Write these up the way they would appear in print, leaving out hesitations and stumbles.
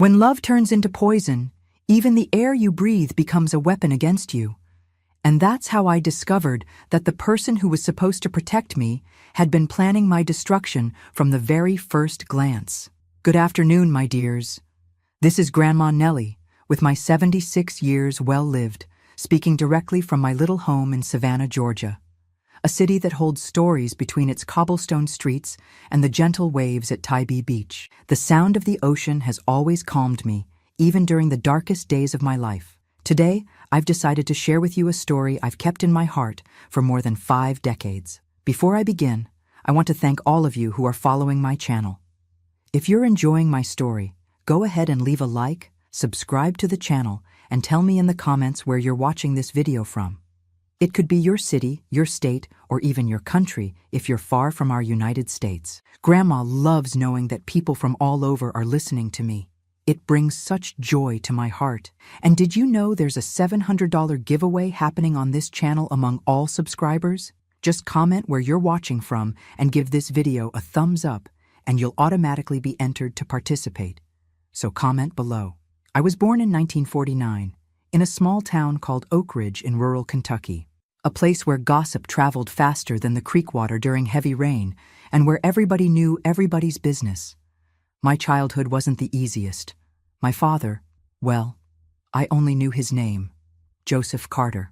When love turns into poison, even the air you breathe becomes a weapon against you. And that's how I discovered that the person who was supposed to protect me had been planning my destruction from the very first glance. Good afternoon, my dears. This is Grandma Nellie, with my 76 years well lived, speaking directly from my little home in Savannah, Georgia. A city that holds stories between its cobblestone streets and the gentle waves at Tybee Beach. The sound of the ocean has always calmed me, even during the darkest days of my life. Today, I've decided to share with you a story I've kept in my heart for more than 5 decades. Before I begin, I want to thank all of you who are following my channel. If you're enjoying my story, go ahead and leave a like, subscribe to the channel, and tell me in the comments where you're watching this video from. It could be your city, your state, or even your country if you're far from our United States. Grandma loves knowing that people from all over are listening to me. It brings such joy to my heart. And did you know there's a $700 giveaway happening on this channel among all subscribers? Just comment where you're watching from and give this video a thumbs up, and you'll automatically be entered to participate. So comment below. I was born in 1949 in a small town called Oak Ridge in rural Kentucky, a place where gossip traveled faster than the creek water during heavy rain and where everybody knew everybody's business. My childhood wasn't the easiest. My father, well, I only knew his name, Joseph Carter.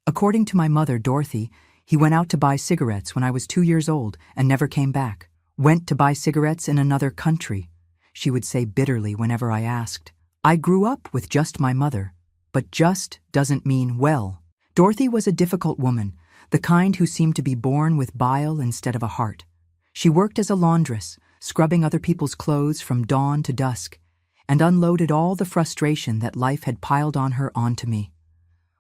According to my mother, Dorothy, he went out to buy cigarettes when I was 2 years old and never came back. Went to buy cigarettes in another country, she would say bitterly whenever I asked. I grew up with just my mother, but just doesn't mean well. Dorothy was a difficult woman, the kind who seemed to be born with bile instead of a heart. She worked as a laundress, scrubbing other people's clothes from dawn to dusk, and unloaded all the frustration that life had piled on her onto me.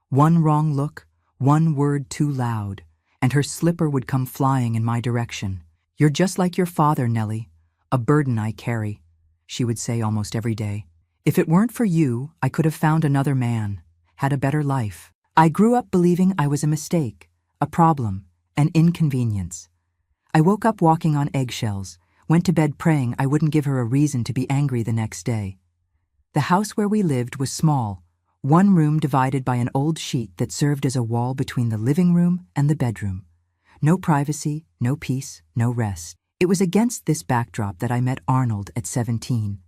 One wrong look, one word too loud, and her slipper would come flying in my direction. "You're just like your father, Nellie, a burden I carry," she would say almost every day. "If it weren't for you, I could have found another man, had a better life." I grew up believing I was a mistake, a problem, an inconvenience. I woke up walking on eggshells, went to bed praying I wouldn't give her a reason to be angry the next day. The house where we lived was small, one room divided by an old sheet that served as a wall between the living room and the bedroom. No privacy, no peace, no rest. It was against this backdrop that I met Arnold at 17.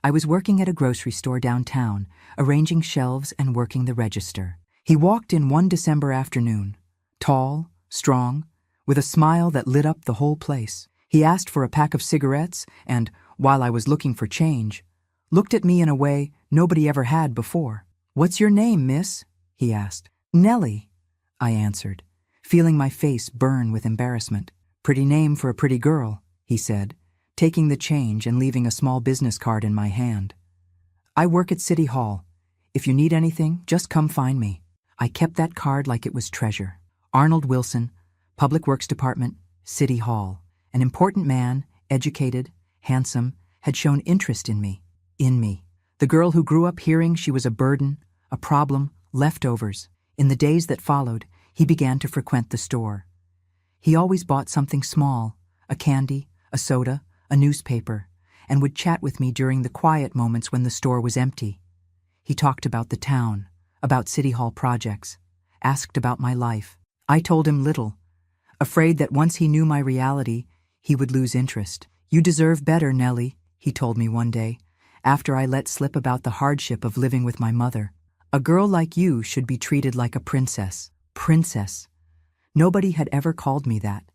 I was working at a grocery store downtown, arranging shelves and working the register. He walked in one December afternoon, tall, strong, with a smile that lit up the whole place. He asked for a pack of cigarettes and, while I was looking for change, looked at me in a way nobody ever had before. "What's your name, miss?" he asked. "Nellie," I answered, feeling my face burn with embarrassment. "Pretty name for a pretty girl," he said, taking the change and leaving a small business card in my hand. "I work at City Hall. If you need anything, just come find me." I kept that card like it was treasure. Arnold Wilson, Public Works Department, City Hall. An important man, educated, handsome, had shown interest in me. The girl who grew up hearing she was a burden, a problem, leftovers. In the days that followed, he began to frequent the store. He always bought something small, a candy, a soda, a newspaper, and would chat with me during the quiet moments when the store was empty. He talked about the town, about City Hall projects, asked about my life. I told him little, afraid that once he knew my reality, he would lose interest. "You deserve better, Nellie," he told me one day, after I let slip about the hardship of living with my mother. "A girl like you should be treated like a princess." Princess. Nobody had ever called me that.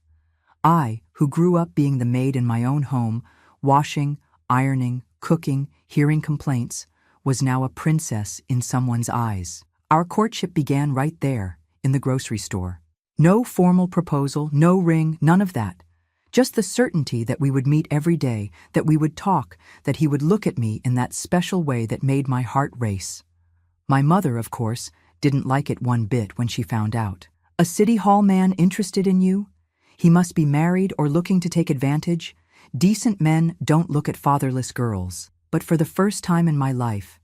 I, who grew up being the maid in my own home, washing, ironing, cooking, hearing complaints, was now a princess in someone's eyes. Our courtship began right there, in the grocery store. No formal proposal, no ring, none of that. Just the certainty that we would meet every day, that we would talk, that he would look at me in that special way that made my heart race. My mother, of course, didn't like it one bit when she found out. "A City Hall man interested in you? He must be married or looking to take advantage. Decent men don't look at fatherless girls." But for the first time in my life,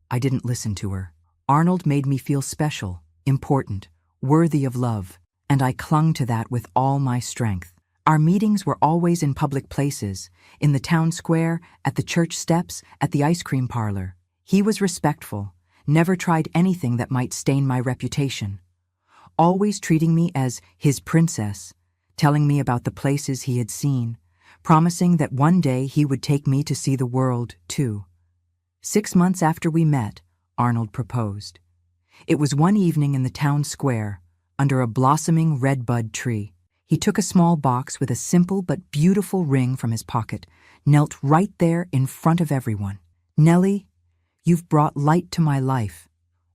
I didn't listen to her. Arnold made me feel special, important, worthy of love, and I clung to that with all my strength. Our meetings were always in public places, in the town square, at the church steps, at the ice cream parlor. He was respectful, never tried anything that might stain my reputation, always treating me as his princess, telling me about the places he had seen, promising that one day he would take me to see the world, too. 6 months after we met, Arnold proposed. It was one evening in the town square, under a blossoming redbud tree. He took a small box with a simple but beautiful ring from his pocket, knelt right there in front of everyone. "Nellie, you've brought light to my life.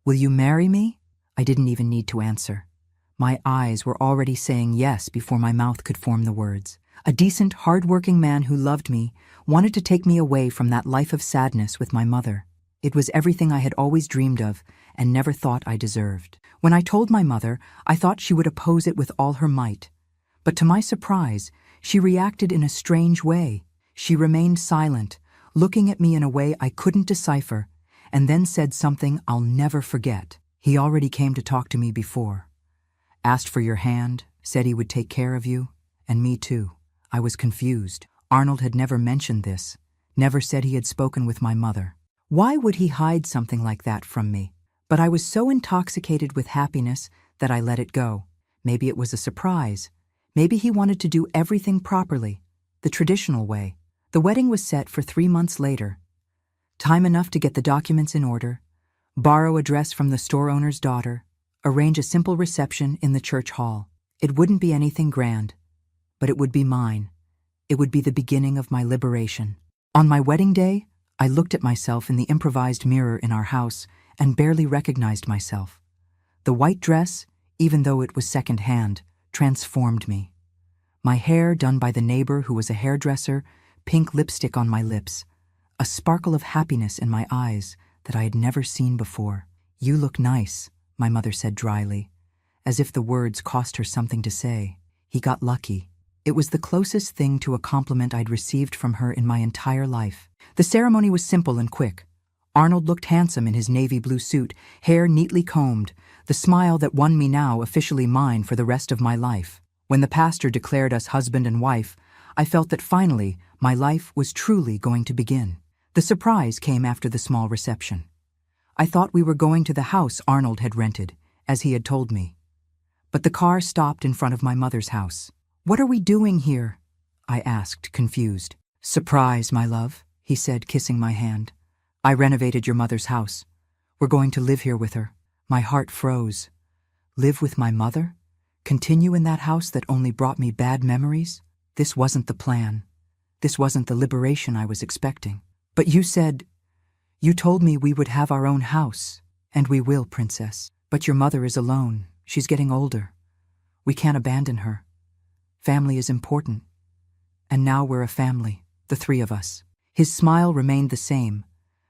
Will you marry me?" I didn't even need to answer. My eyes were already saying yes before my mouth could form the words. A decent, hard-working man who loved me wanted to take me away from that life of sadness with my mother. It was everything I had always dreamed of and never thought I deserved. When I told my mother, I thought she would oppose it with all her might. But to my surprise, she reacted in a strange way. She remained silent, looking at me in a way I couldn't decipher, and then said something I'll never forget. "He already came to talk to me before. Asked for your hand, said he would take care of you, and me too." I was confused. Arnold had never mentioned this, never said he had spoken with my mother. Why would he hide something like that from me? But I was so intoxicated with happiness that I let it go. Maybe it was a surprise. Maybe he wanted to do everything properly, the traditional way. The wedding was set for 3 months later. Time enough to get the documents in order, borrow a dress from the store owner's daughter, arrange a simple reception in the church hall. It wouldn't be anything grand, but it would be mine. It would be the beginning of my liberation. On my wedding day, I looked at myself in the improvised mirror in our house and barely recognized myself. The white dress, even though it was second-hand, transformed me. My hair done by the neighbor who was a hairdresser, pink lipstick on my lips, a sparkle of happiness in my eyes that I had never seen before. "You look nice," my mother said dryly, as if the words cost her something to say. He got lucky. It was the closest thing to a compliment I'd received from her in my entire life. The ceremony was simple and quick. Arnold looked handsome in his navy blue suit, hair neatly combed, the smile that won me now officially mine for the rest of my life. When the pastor declared us husband and wife, I felt that finally my life was truly going to begin. The surprise came after the small reception. I thought we were going to the house Arnold had rented, as he had told me. But the car stopped in front of my mother's house. "What are we doing here?" I asked, confused. "Surprise, my love," he said, kissing my hand. "I renovated your mother's house. We're going to live here with her." My heart froze. Live with my mother? Continue in that house that only brought me bad memories? This wasn't the plan. This wasn't the liberation I was expecting. "But you told me we would have our own house. And we will, Princess. But your mother is alone. She's getting older. We can't abandon her. Family is important. And now we're a family, the 3 of us." His smile remained the same,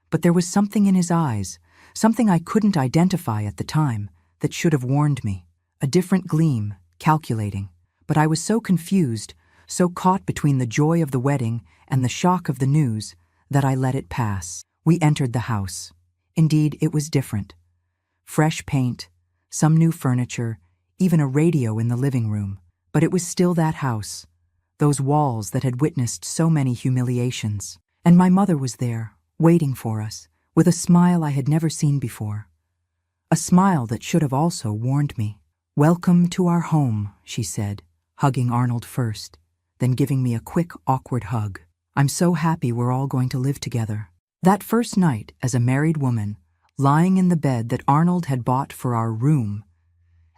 but there was something in his eyes, something I couldn't identify at the time, that should have warned me. A different gleam, calculating. But I was so confused, so caught between the joy of the wedding and the shock of the news, that I let it pass. We entered the house. Indeed, it was different. Fresh paint, some new furniture, even a radio in the living room. But it was still that house, those walls that had witnessed so many humiliations. And my mother was there, waiting for us, with a smile I had never seen before. A smile that should have also warned me. "Welcome to our home," she said, hugging Arnold first, then giving me a quick, awkward hug. "I'm so happy we're all going to live together." That first night, as a married woman, lying in the bed that Arnold had bought for our room,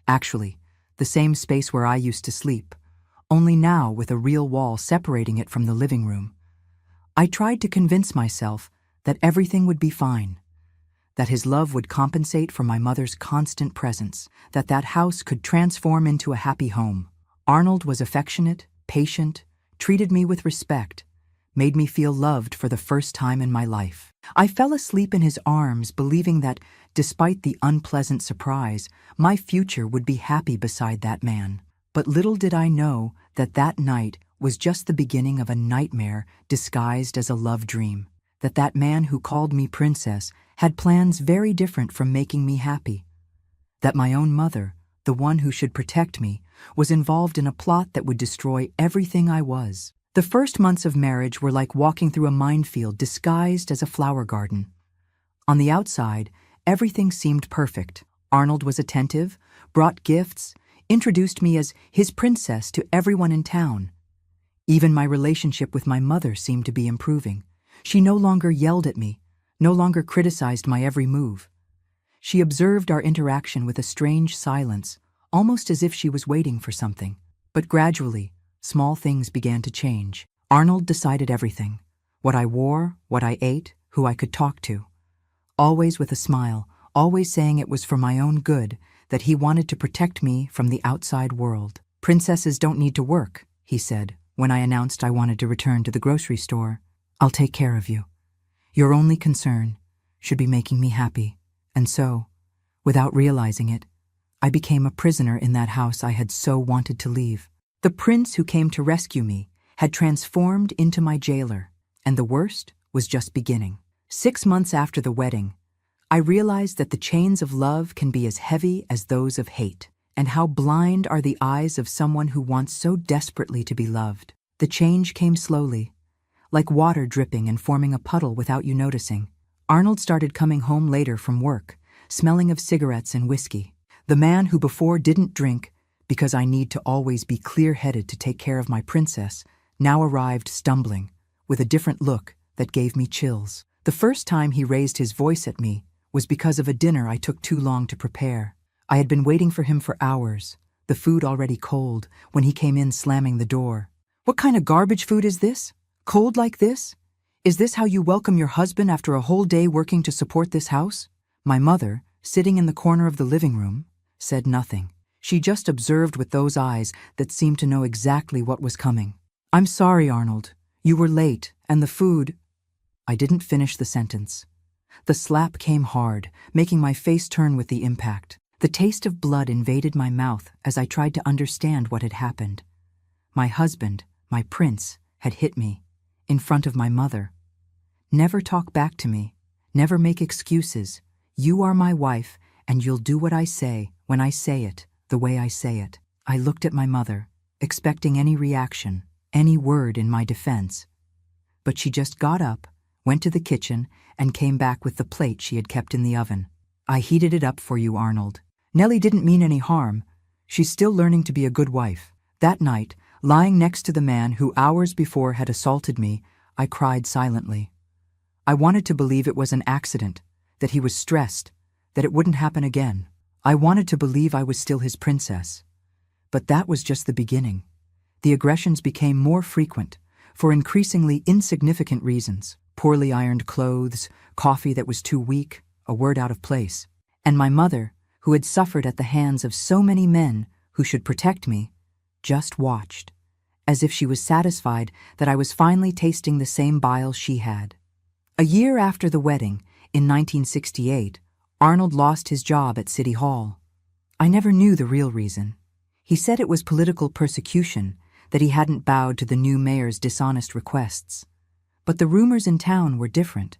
actually, the same space where I used to sleep, only now with a real wall separating it from the living room, I tried to convince myself that everything would be fine, that his love would compensate for my mother's constant presence, that that house could transform into a happy home. Arnold was affectionate, patient, treated me with respect, made me feel loved for the first time in my life. I fell asleep in his arms, believing that, despite the unpleasant surprise, my future would be happy beside that man. But little did I know that that night was just the beginning of a nightmare disguised as a love dream, that that man who called me princess had plans very different from making me happy, that my own mother, the one who should protect me, was involved in a plot that would destroy everything I was. The first months of marriage were like walking through a minefield disguised as a flower garden. On the outside, everything seemed perfect. Arnold was attentive, brought gifts, introduced me as his princess to everyone in town. Even my relationship with my mother seemed to be improving. She no longer yelled at me, no longer criticized my every move. She observed our interaction with a strange silence, almost as if she was waiting for something. But gradually, small things began to change. Arnold decided everything: what I wore, what I ate, who I could talk to. Always with a smile, always saying it was for my own good, that he wanted to protect me from the outside world. "Princesses don't need to work," he said, when I announced I wanted to return to the grocery store. "I'll take care of you. Your only concern should be making me happy." And so, without realizing it, I became a prisoner in that house I had so wanted to leave. The prince who came to rescue me had transformed into my jailer, and the worst was just beginning. 6 months after the wedding, I realized that the chains of love can be as heavy as those of hate, and how blind are the eyes of someone who wants so desperately to be loved. The change came slowly, like water dripping and forming a puddle without you noticing. Arnold started coming home later from work, smelling of cigarettes and whiskey. The man who before didn't drink, because I need to always be clear-headed to take care of my princess, now arrived stumbling, with a different look that gave me chills. The first time he raised his voice at me was because of a dinner I took too long to prepare. I had been waiting for him for hours, the food already cold, when he came in slamming the door. "What kind of garbage food is this? Cold like this? Is this how you welcome your husband after a whole day working to support this house?" My mother, sitting in the corner of the living room, said nothing. She just observed with those eyes that seemed to know exactly what was coming. "I'm sorry, Arnold. You were late, and the food—" I didn't finish the sentence. The slap came hard, making my face turn with the impact. The taste of blood invaded my mouth as I tried to understand what had happened. My husband, my prince, had hit me, in front of my mother. "Never talk back to me. Never make excuses. You are my wife, and you'll do what I say when I say it, the way I say it." I looked at my mother, expecting any reaction, any word in my defense. But she just got up, went to the kitchen, and came back with the plate she had kept in the oven. "I heated it up for you, Arnold. Nellie didn't mean any harm. She's still learning to be a good wife." That night, lying next to the man who hours before had assaulted me, I cried silently. I wanted to believe it was an accident, that he was stressed, that it wouldn't happen again. I wanted to believe I was still his princess. But that was just the beginning. The aggressions became more frequent, for increasingly insignificant reasons. Poorly ironed clothes, coffee that was too weak, a word out of place. And my mother, who had suffered at the hands of so many men who should protect me, just watched, as if she was satisfied that I was finally tasting the same bile she had. A year after the wedding, in 1968, Arnold lost his job at City Hall. I never knew the real reason. He said it was political persecution, that he hadn't bowed to the new mayor's dishonest requests. But the rumors in town were different.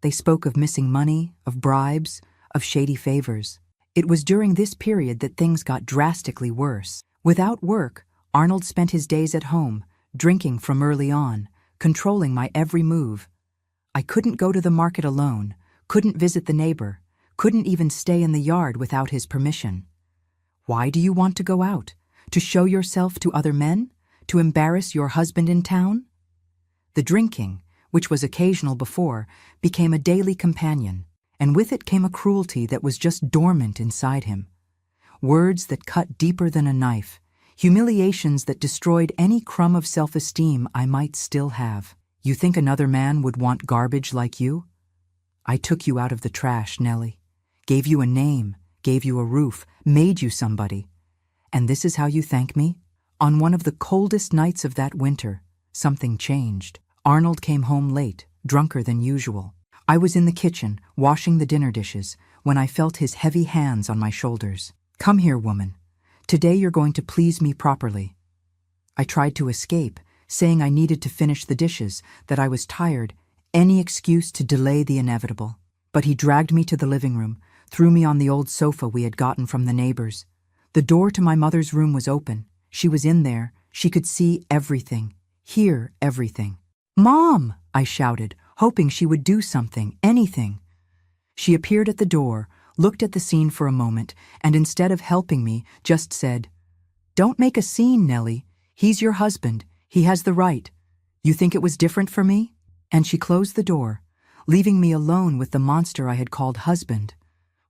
They spoke of missing money, of bribes, of shady favors. It was during this period that things got drastically worse. Without work, Arnold spent his days at home, drinking from early on, controlling my every move. I couldn't go to the market alone, couldn't visit the neighbor, couldn't even stay in the yard without his permission. "Why do you want to go out? To show yourself to other men? To embarrass your husband in town?" The drinking, which was occasional before, became a daily companion, and with it came a cruelty that was just dormant inside him. Words that cut deeper than a knife, humiliations that destroyed any crumb of self-esteem I might still have. "You think another man would want garbage like you? I took you out of the trash, Nellie. Gave you a name, gave you a roof, made you somebody. And this is how you thank me?" On one of the coldest nights of that winter, something changed. Arnold came home late, drunker than usual. I was in the kitchen, washing the dinner dishes, when I felt his heavy hands on my shoulders. "Come here, woman. Today you're going to please me properly." I tried to escape, saying I needed to finish the dishes, that I was tired, any excuse to delay the inevitable. But he dragged me to the living room, threw me on the old sofa we had gotten from the neighbors. The door to my mother's room was open. She was in there. She could see everything, hear everything. "Mom!" I shouted, hoping she would do something, anything. She appeared at the door, looked at the scene for a moment, and instead of helping me, just said, "Don't make a scene, Nellie. He's your husband. He has the right. You think it was different for me?" And she closed the door, leaving me alone with the monster I had called husband,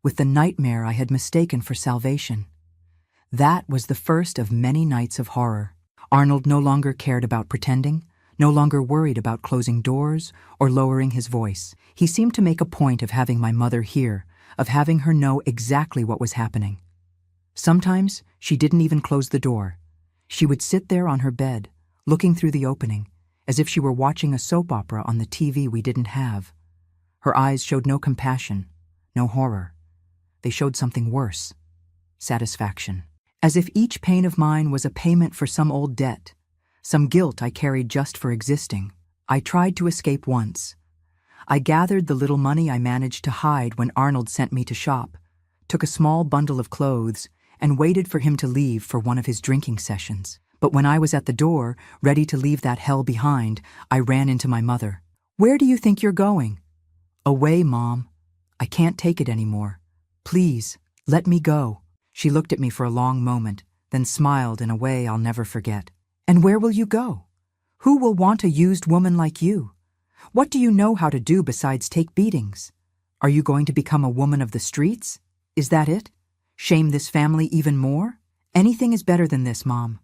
with the nightmare I had mistaken for salvation. That was the first of many nights of horror. Arnold no longer cared about pretending, no longer worried about closing doors or lowering his voice. He seemed to make a point of having my mother hear, of having her know exactly what was happening. Sometimes she didn't even close the door. She would sit there on her bed, looking through the opening, as if she were watching a soap opera on the TV we didn't have. Her eyes showed no compassion, no horror. They showed something worse: satisfaction. As if each pain of mine was a payment for some old debt, some guilt I carried just for existing. I tried to escape once. I gathered the little money I managed to hide when Arnold sent me to shop, took a small bundle of clothes, and waited for him to leave for one of his drinking sessions. But when I was at the door, ready to leave that hell behind, I ran into my mother. "Where do you think you're going?" "Away, Mom. I can't take it anymore. Please, let me go." She looked at me for a long moment, then smiled in a way I'll never forget. "And where will you go? Who will want a used woman like you? What do you know how to do besides take beatings? Are you going to become a woman of the streets? Is that it? Shame this family even more? Anything is better than this, Mom.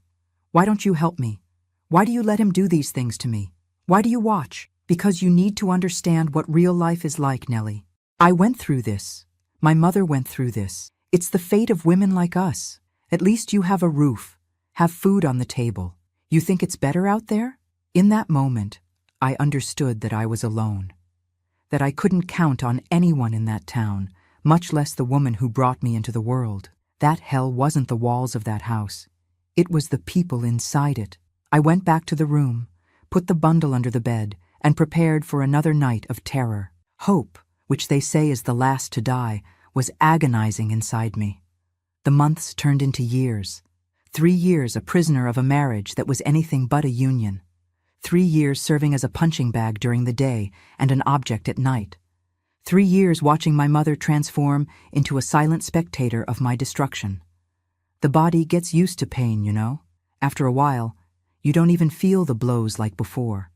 Why don't you help me? Why do you let him do these things to me? Why do you watch? Because you need to understand what real life is like, Nellie. I went through this. My mother went through this. It's the fate of women like us. At least you have a roof, have food on the table. You think it's better out there?" In that moment, I understood that I was alone, that I couldn't count on anyone in that town, much less the woman who brought me into the world. That hell wasn't the walls of that house. It was the people inside it. I went back to the room, put the bundle under the bed, and prepared for another night of terror. Hope, which they say is the last to die, was agonizing inside me. The months turned into years. 3 years a prisoner of a marriage that was anything but a union. 3 years serving as a punching bag during the day and an object at night. 3 years watching my mother transform into a silent spectator of my destruction. The body gets used to pain, you know. After a while, you don't even feel the blows like before.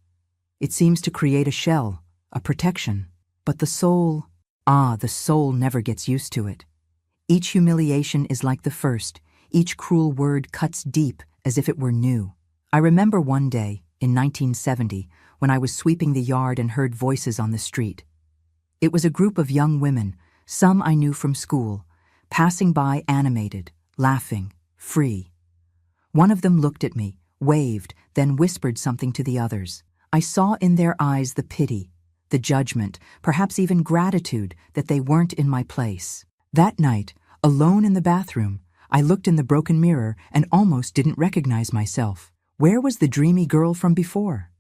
It seems to create a shell, a protection. But the soul never gets used to it. Each humiliation is like the first. Each cruel word cuts deep as if it were new. I remember one day, in 1970, when I was sweeping the yard and heard voices on the street. It was a group of young women, some I knew from school, passing by animated, laughing, free. One of them looked at me, waved, then whispered something to the others. I saw in their eyes the pity, the judgment, perhaps even gratitude that they weren't in my place. That night, alone in the bathroom, I looked in the broken mirror and almost didn't recognize myself. Where was the dreamy girl from before?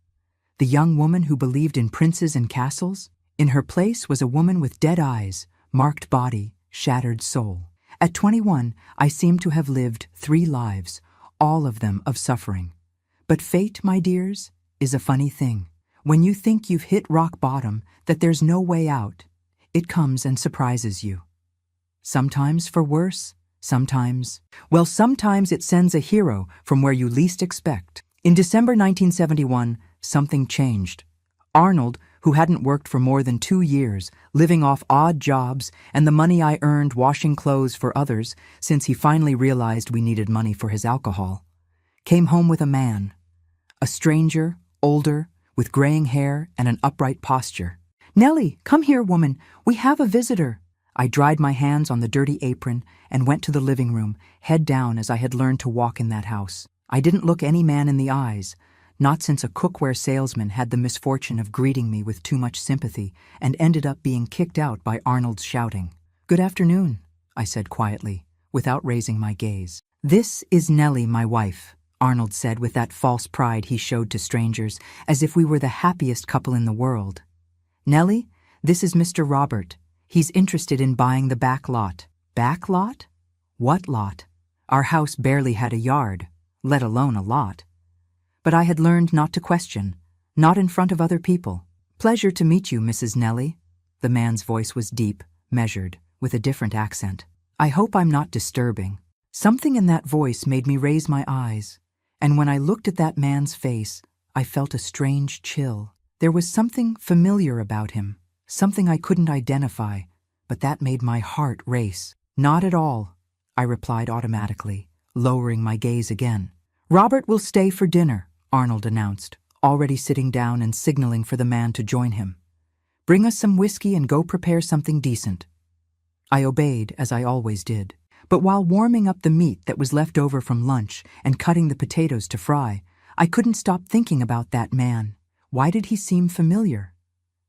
The young woman who believed in princes and castles? In her place was a woman with dead eyes, marked body, shattered soul. At 21, I seemed to have lived 3 lives, all of them of suffering. But fate, my dears, is a funny thing. When you think you've hit rock bottom, that there's no way out, it comes and surprises you. Sometimes for worse, sometimes it sends a hero from where you least expect. In December 1971, something changed. Arnold, who hadn't worked for more than 2 years, living off odd jobs and the money I earned washing clothes for others since he finally realized we needed money for his alcohol, came home with a man. A stranger, older, with graying hair and an upright posture. "Nellie, come here, woman. We have a visitor." I dried my hands on the dirty apron and went to the living room, head down as I had learned to walk in that house. I didn't look any man in the eyes, not since a cookware salesman had the misfortune of greeting me with too much sympathy and ended up being kicked out by Arnold's shouting. "Good afternoon," I said quietly, without raising my gaze. "This is Nellie, my wife," Arnold said with that false pride he showed to strangers, as if we were the happiest couple in the world. "Nellie, this is Mr. Robert. He's interested in buying the back lot." "Back lot? What lot?" Our house barely had a yard, let alone a lot. But I had learned not to question, not in front of other people. "Pleasure to meet you, Mrs. Nellie." The man's voice was deep, measured, with a different accent. "I hope I'm not disturbing." Something in that voice made me raise my eyes, and when I looked at that man's face, I felt a strange chill. There was something familiar about him, something I couldn't identify, but that made my heart race. "Not at all," I replied automatically, lowering my gaze again. "Robert will stay for dinner," Arnold announced, already sitting down and signaling for the man to join him. "Bring us some whiskey and go prepare something decent." I obeyed, as I always did. But while warming up the meat that was left over from lunch and cutting the potatoes to fry, I couldn't stop thinking about that man. Why did he seem familiar?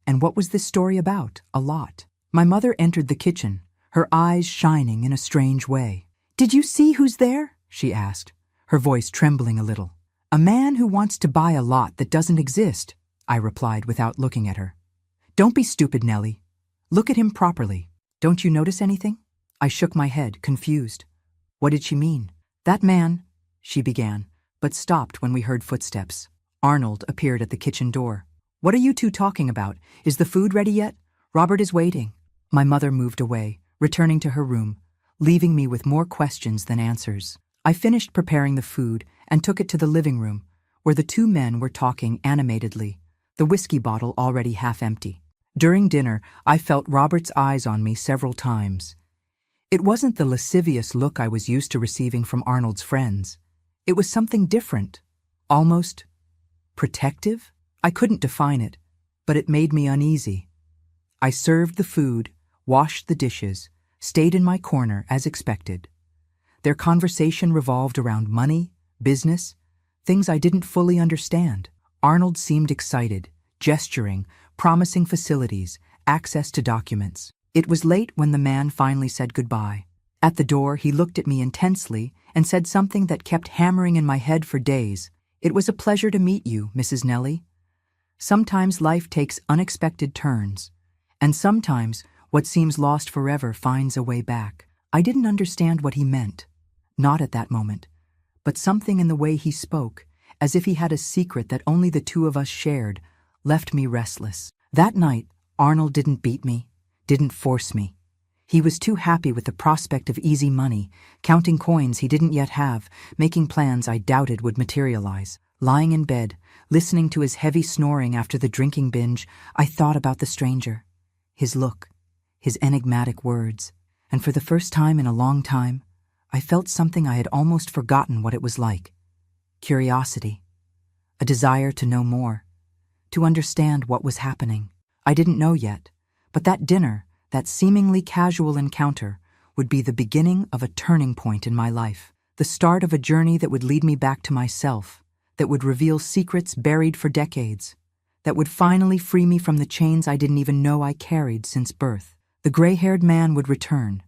And what was this story about? A lot. My mother entered the kitchen, her eyes shining in a strange way. "Did you see who's there?" she asked, her voice trembling a little. "A man who wants to buy a lot that doesn't exist," I replied without looking at her. "Don't be stupid, Nellie. Look at him properly. Don't you notice anything?" I shook my head, confused. What did she mean? "That man," she began, but stopped when we heard footsteps. Arnold appeared at the kitchen door. "What are you two talking about? Is the food ready yet? Robert is waiting." My mother moved away, returning to her room, leaving me with more questions than answers. I finished preparing the food and took it to the living room, where the two men were talking animatedly, the whiskey bottle already half empty. During dinner, I felt Robert's eyes on me several times. It wasn't the lascivious look I was used to receiving from Arnold's friends. It was something different, almost protective? I couldn't define it, but it made me uneasy. I served the food, washed the dishes, stayed in my corner as expected. Their conversation revolved around money, business, things I didn't fully understand. Arnold seemed excited, gesturing, promising facilities, access to documents. It was late when the man finally said goodbye. At the door, he looked at me intensely and said something that kept hammering in my head for days. "It was a pleasure to meet you, Mrs. Nellie. Sometimes life takes unexpected turns, and sometimes what seems lost forever finds a way back." I didn't understand what he meant, not at that moment, but something in the way he spoke, as if he had a secret that only the two of us shared, left me restless. That night, Arnold didn't beat me, didn't force me. He was too happy with the prospect of easy money, counting coins he didn't yet have, making plans I doubted would materialize. Lying in bed, listening to his heavy snoring after the drinking binge, I thought about the stranger, his look, his enigmatic words, and for the first time in a long time, I felt something I had almost forgotten what it was like. Curiosity, a desire to know more, to understand what was happening. I didn't know yet, but that dinner, that seemingly casual encounter, would be the beginning of a turning point in my life, the start of a journey that would lead me back to myself, that would reveal secrets buried for decades, that would finally free me from the chains I didn't even know I carried since birth. The gray-haired man would return,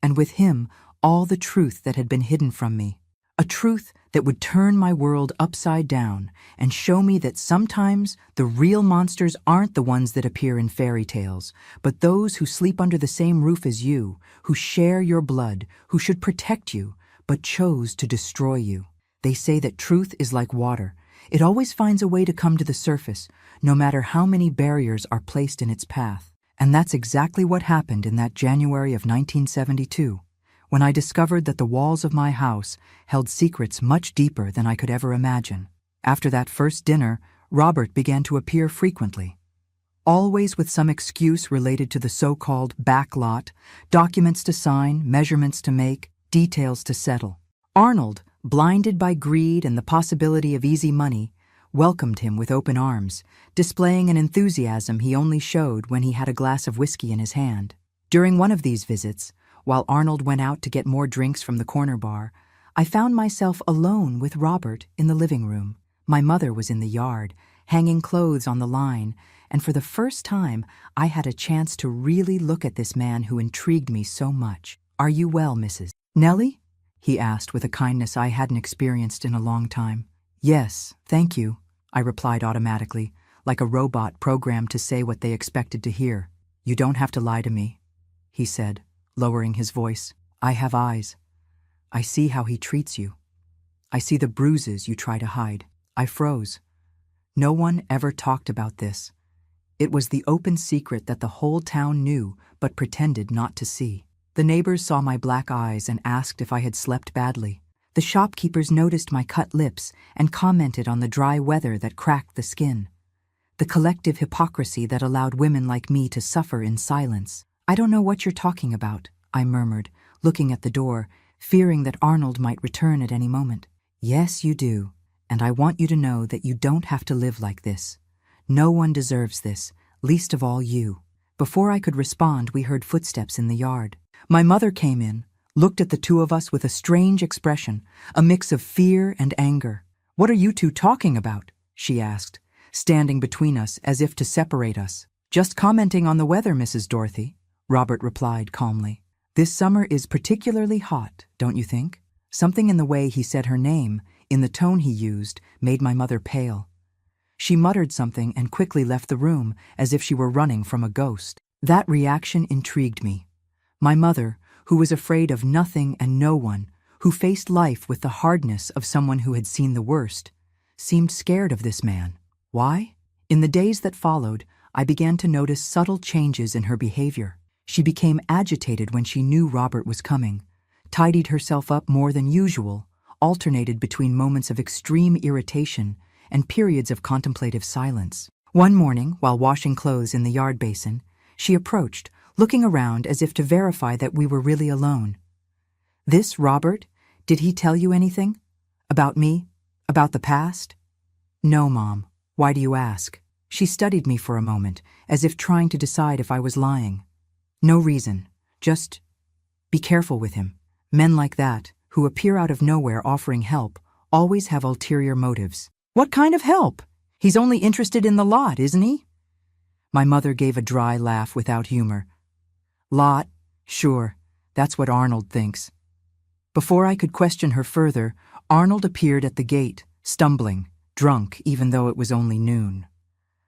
and with him, all the truth that had been hidden from me. A truth that would turn my world upside down and show me that sometimes the real monsters aren't the ones that appear in fairy tales, but those who sleep under the same roof as you, who share your blood, who should protect you, but chose to destroy you. They say that truth is like water. It always finds a way to come to the surface, no matter how many barriers are placed in its path. And that's exactly what happened in that January of 1972. When I discovered that the walls of my house held secrets much deeper than I could ever imagine. After that first dinner, Robert began to appear frequently, always with some excuse related to the so-called back lot, documents to sign, measurements to make, details to settle. Arnold, blinded by greed and the possibility of easy money, welcomed him with open arms, displaying an enthusiasm he only showed when he had a glass of whiskey in his hand. During one of these visits, while Arnold went out to get more drinks from the corner bar, I found myself alone with Robert in the living room. My mother was in the yard, hanging clothes on the line, and for the first time I had a chance to really look at this man who intrigued me so much. "Are you well, Mrs. Nellie?" he asked with a kindness I hadn't experienced in a long time. "Yes, thank you," I replied automatically, like a robot programmed to say what they expected to hear. "You don't have to lie to me," he said, lowering his voice. "I have eyes. I see how he treats you. I see the bruises you try to hide. I froze. No one ever talked about this. It was the open secret that the whole town knew but pretended not to see. The neighbors saw my black eyes and asked if I had slept badly. The shopkeepers noticed my cut lips and commented on the dry weather that cracked the skin. The collective hypocrisy that allowed women like me to suffer in silence. I don't know what you're talking about, I murmured, looking at the door, fearing that Arnold might return at any moment. Yes, you do, and I want you to know that you don't have to live like this. No one deserves this, least of all you. Before I could respond, we heard footsteps in the yard. My mother came in, looked at the two of us with a strange expression, a mix of fear and anger. What are you two talking about? She asked, standing between us as if to separate us. Just commenting on the weather, Mrs. Dorothy, Robert replied calmly. This summer is particularly hot, don't you think? Something in the way he said her name, in the tone he used, made my mother pale. She muttered something and quickly left the room as if she were running from a ghost. That reaction intrigued me. My mother, who was afraid of nothing and no one, who faced life with the hardness of someone who had seen the worst, seemed scared of this man. Why? In the days that followed, I began to notice subtle changes in her behavior. She became agitated when she knew Robert was coming, tidied herself up more than usual, alternated between moments of extreme irritation and periods of contemplative silence. One morning, while washing clothes in the yard basin, she approached, looking around as if to verify that we were really alone. This Robert? Did he tell you anything? About me? About the past? No, Mom. Why do you ask? She studied me for a moment, as if trying to decide if I was lying. No reason. Just be careful with him. Men like that, who appear out of nowhere offering help, always have ulterior motives. What kind of help? He's only interested in the lot, isn't he? My mother gave a dry laugh without humor. Lot? Sure, that's what Arnold thinks. Before I could question her further, Arnold appeared at the gate, stumbling, drunk even though it was only noon.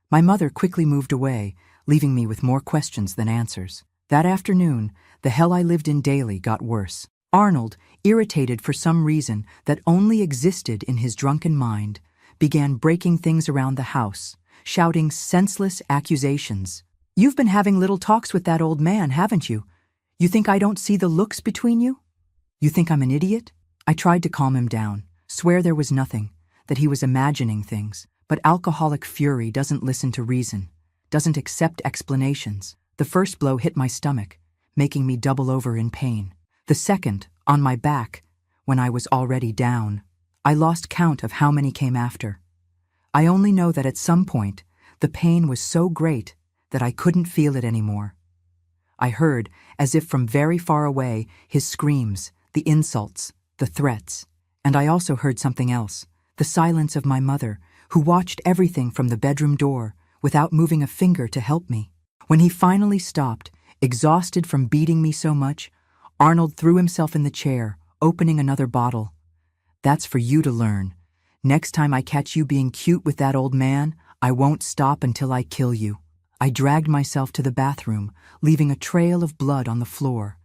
My mother quickly moved away, leaving me with more questions than answers. That afternoon, the hell I lived in daily got worse. Arnold, irritated for some reason that only existed in his drunken mind, began breaking things around the house, shouting senseless accusations. You've been having little talks with that old man, haven't you? You think I don't see the looks between you? You think I'm an idiot? I tried to calm him down, swear there was nothing, that he was imagining things, but alcoholic fury doesn't listen to reason, doesn't accept explanations. The first blow hit my stomach, making me double over in pain. The second, on my back, when I was already down. I lost count of how many came after. I only know that at some point, the pain was so great that I couldn't feel it anymore. I heard, as if from very far away, his screams, the insults, the threats. And I also heard something else, the silence of my mother, who watched everything from the bedroom door without moving a finger to help me. When he finally stopped, exhausted from beating me so much, Arnold threw himself in the chair, opening another bottle. That's for you to learn. Next time I catch you being cute with that old man, I won't stop until I kill you. I dragged myself to the bathroom, leaving a trail of blood on the floor.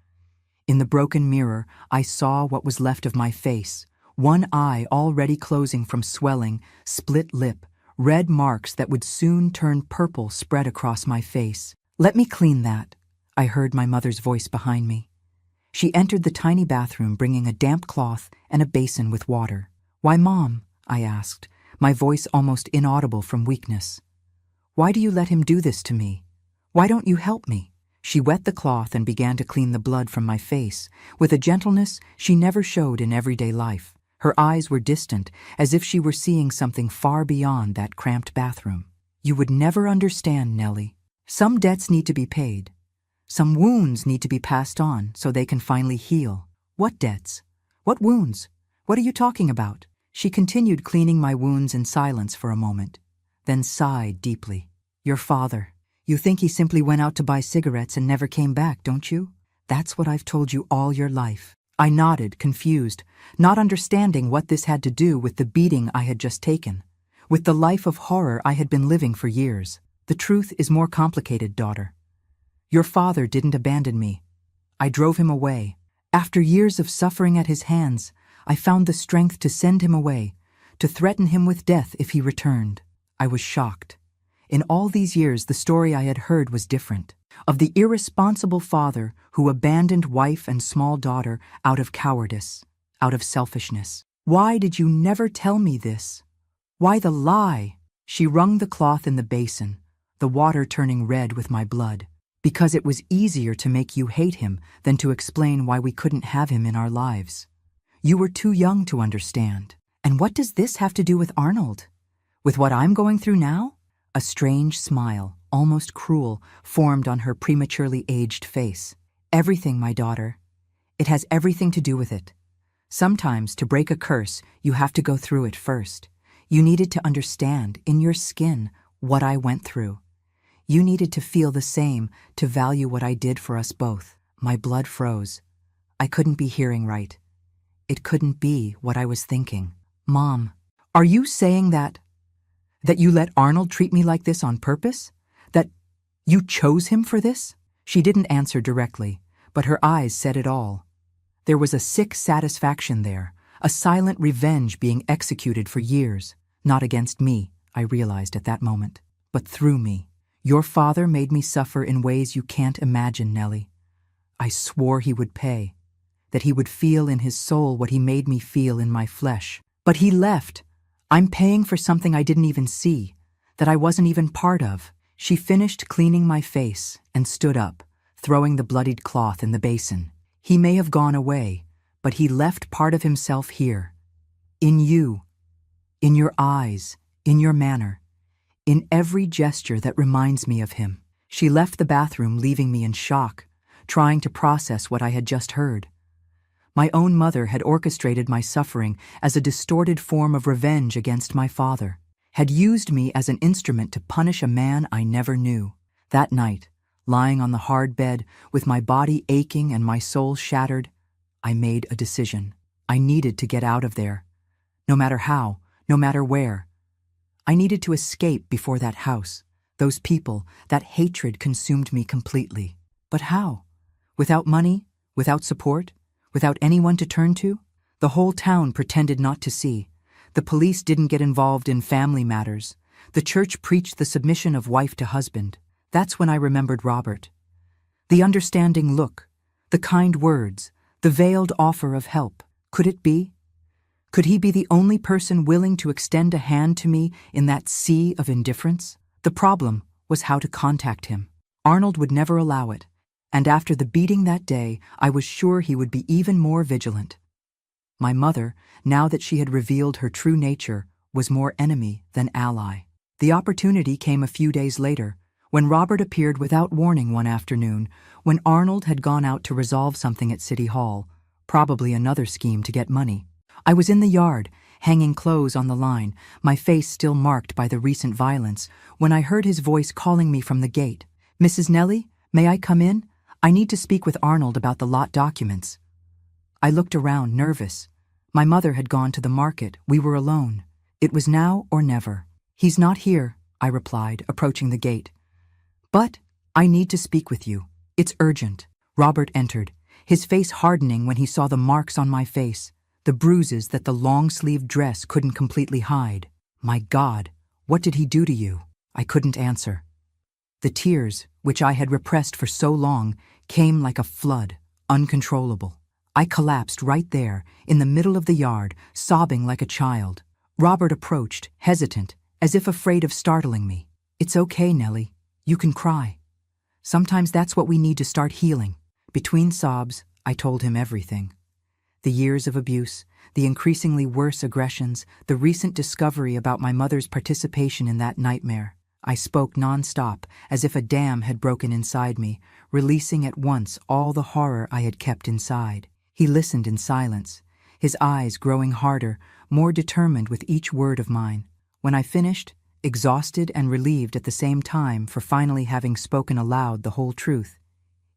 In the broken mirror, I saw what was left of my face, one eye already closing from swelling, split lip, red marks that would soon turn purple spread across my face. Let me clean that, I heard my mother's voice behind me. She entered the tiny bathroom bringing a damp cloth and a basin with water. Why, Mom? I asked, my voice almost inaudible from weakness. Why do you let him do this to me? Why don't you help me? She wet the cloth and began to clean the blood from my face, with a gentleness she never showed in everyday life. Her eyes were distant, as if she were seeing something far beyond that cramped bathroom. You would never understand, Nellie. Some debts need to be paid. Some wounds need to be passed on so they can finally heal. What debts? What wounds? What are you talking about? She continued cleaning my wounds in silence for a moment, then sighed deeply. Your father. You think he simply went out to buy cigarettes and never came back, don't you? That's what I've told you all your life. I nodded, confused, not understanding what this had to do with the beating I had just taken, with the life of horror I had been living for years. The truth is more complicated, daughter. Your father didn't abandon me. I drove him away, After years of suffering at his hands, I found the strength to send him away, to threaten him with death if he returned. I was shocked. In all these years, the story I had heard was different. Of the irresponsible father who abandoned wife and small daughter out of cowardice, out of selfishness. Why did you never tell me this? Why the lie? She wrung the cloth in the basin, the water turning red with my blood. Because it was easier to make you hate him than to explain why we couldn't have him in our lives. You were too young to understand. And what does this have to do with Arnold? With what I'm going through now? A strange smile, almost cruel, formed on her prematurely aged face. Everything, my daughter. It has everything to do with it. Sometimes, to break a curse, you have to go through it first. You needed to understand, in your skin, what I went through. You needed to feel the same, to value what I did for us both. My blood froze. I couldn't be hearing right. It couldn't be what I was thinking. Mom, are you saying that you let Arnold treat me like this on purpose? That you chose him for this? She didn't answer directly, but her eyes said it all. There was a sick satisfaction there, a silent revenge being executed for years, not against me, I realized at that moment, but through me. Your father made me suffer in ways you can't imagine, Nellie. I swore he would pay, that he would feel in his soul what he made me feel in my flesh. But he left. I'm paying for something I didn't even see, that I wasn't even part of. She finished cleaning my face and stood up, throwing the bloodied cloth in the basin. He may have gone away, but he left part of himself here. In you, in your eyes, in your manner, in every gesture that reminds me of him. She left the bathroom, leaving me in shock, trying to process what I had just heard. My own mother had orchestrated my suffering as a distorted form of revenge against my father, had used me as an instrument to punish a man I never knew. That night, lying on the hard bed, with my body aching and my soul shattered, I made a decision. I needed to get out of there. No matter how, no matter where. I needed to escape before that house, those people, that hatred consumed me completely. But how? Without money? Without support? Without anyone to turn to? The whole town pretended not to see. The police didn't get involved in family matters. The church preached the submission of wife to husband. That's when I remembered Robert. The understanding look, the kind words, the veiled offer of help. Could it be? Could he be the only person willing to extend a hand to me in that sea of indifference? The problem was how to contact him. Arnold would never allow it, and after the beating that day, I was sure he would be even more vigilant. My mother, now that she had revealed her true nature, was more enemy than ally. The opportunity came a few days later, when Robert appeared without warning one afternoon, when Arnold had gone out to resolve something at City Hall, probably another scheme to get money. I was in the yard, hanging clothes on the line, my face still marked by the recent violence, when I heard his voice calling me from the gate. "Mrs. Nellie, may I come in? I need to speak with Arnold about the lot documents." I looked around, nervous. My mother had gone to the market. We were alone. It was now or never. "He's not here," I replied, approaching the gate. "But I need to speak with you. It's urgent." Robert entered, his face hardening when he saw the marks on my face, the bruises that the long-sleeved dress couldn't completely hide. My God, what did he do to you? I couldn't answer. The tears, which I had repressed for so long, came like a flood, uncontrollable. I collapsed right there, in the middle of the yard, sobbing like a child. Robert approached, hesitant, as if afraid of startling me. "It's okay, Nellie. You can cry. Sometimes that's what we need to start healing." Between sobs, I told him everything. The years of abuse, the increasingly worse aggressions, the recent discovery about my mother's participation in that nightmare. I spoke non-stop, as if a dam had broken inside me, releasing at once all the horror I had kept inside. He listened in silence, his eyes growing harder, more determined with each word of mine. When I finished, exhausted and relieved at the same time for finally having spoken aloud the whole truth,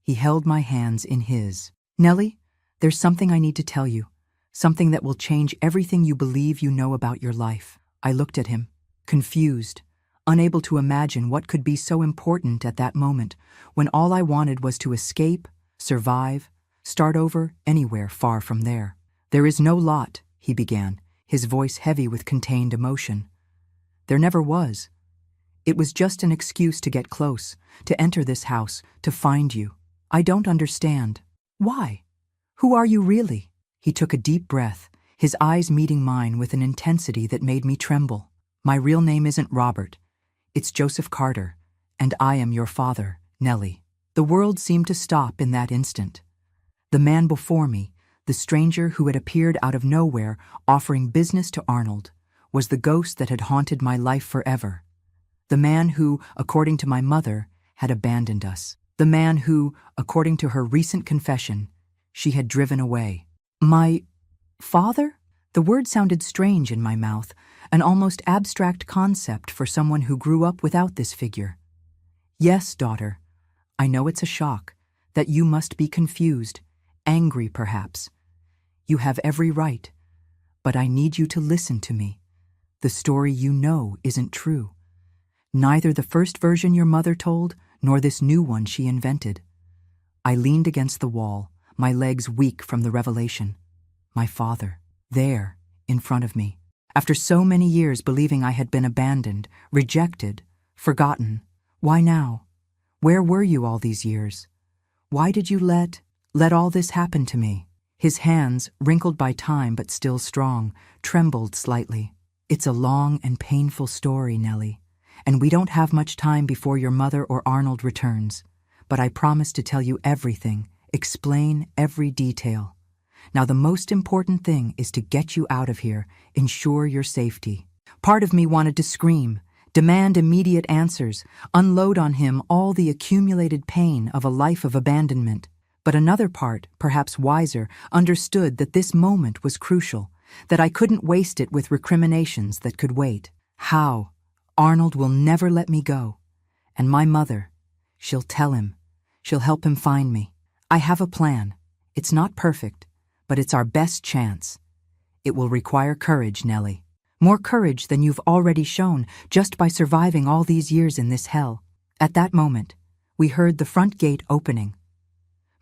he held my hands in his. "Nellie, there's something I need to tell you, something that will change everything you believe you know about your life." I looked at him, confused, unable to imagine what could be so important at that moment, when all I wanted was to escape, survive, Start over anywhere far from there. There is no lot, he began, his voice heavy with contained emotion. There never was. It was just an excuse to get close, to enter this house, to find you. I don't understand. Why? Who are you really? He took a deep breath, his eyes meeting mine with an intensity that made me tremble. My real name isn't Robert. It's Joseph Carter, and I am your father, Nellie. The world seemed to stop in that instant. The man before me, the stranger who had appeared out of nowhere offering business to Arnold, was the ghost that had haunted my life forever. The man who, according to my mother, had abandoned us. The man who, according to her recent confession, she had driven away. My father? The word sounded strange in my mouth, an almost abstract concept for someone who grew up without this figure. Yes, daughter, I know it's a shock, that you must be confused, angry perhaps. You have every right, but I need you to listen to me. The story you know isn't true. Neither the first version your mother told, nor this new one she invented. I leaned against the wall, my legs weak from the revelation. My father, there, in front of me. After so many years believing I had been abandoned, rejected, forgotten, why now? Where were you all these years? Why did you let all this happen to me? His hands, wrinkled by time but still strong, trembled slightly. It's a long and painful story, Nellie, and we don't have much time before your mother or Arnold returns. But I promise to tell you everything, explain every detail. Now the most important thing is to get you out of here, ensure your safety. Part of me wanted to scream, demand immediate answers, unload on him all the accumulated pain of a life of abandonment. But another part, perhaps wiser, understood that this moment was crucial, that I couldn't waste it with recriminations that could wait. How? Arnold will never let me go. And my mother, she'll tell him. She'll help him find me. I have a plan. It's not perfect, but it's our best chance. It will require courage, Nellie. More courage than you've already shown just by surviving all these years in this hell. At that moment, we heard the front gate opening.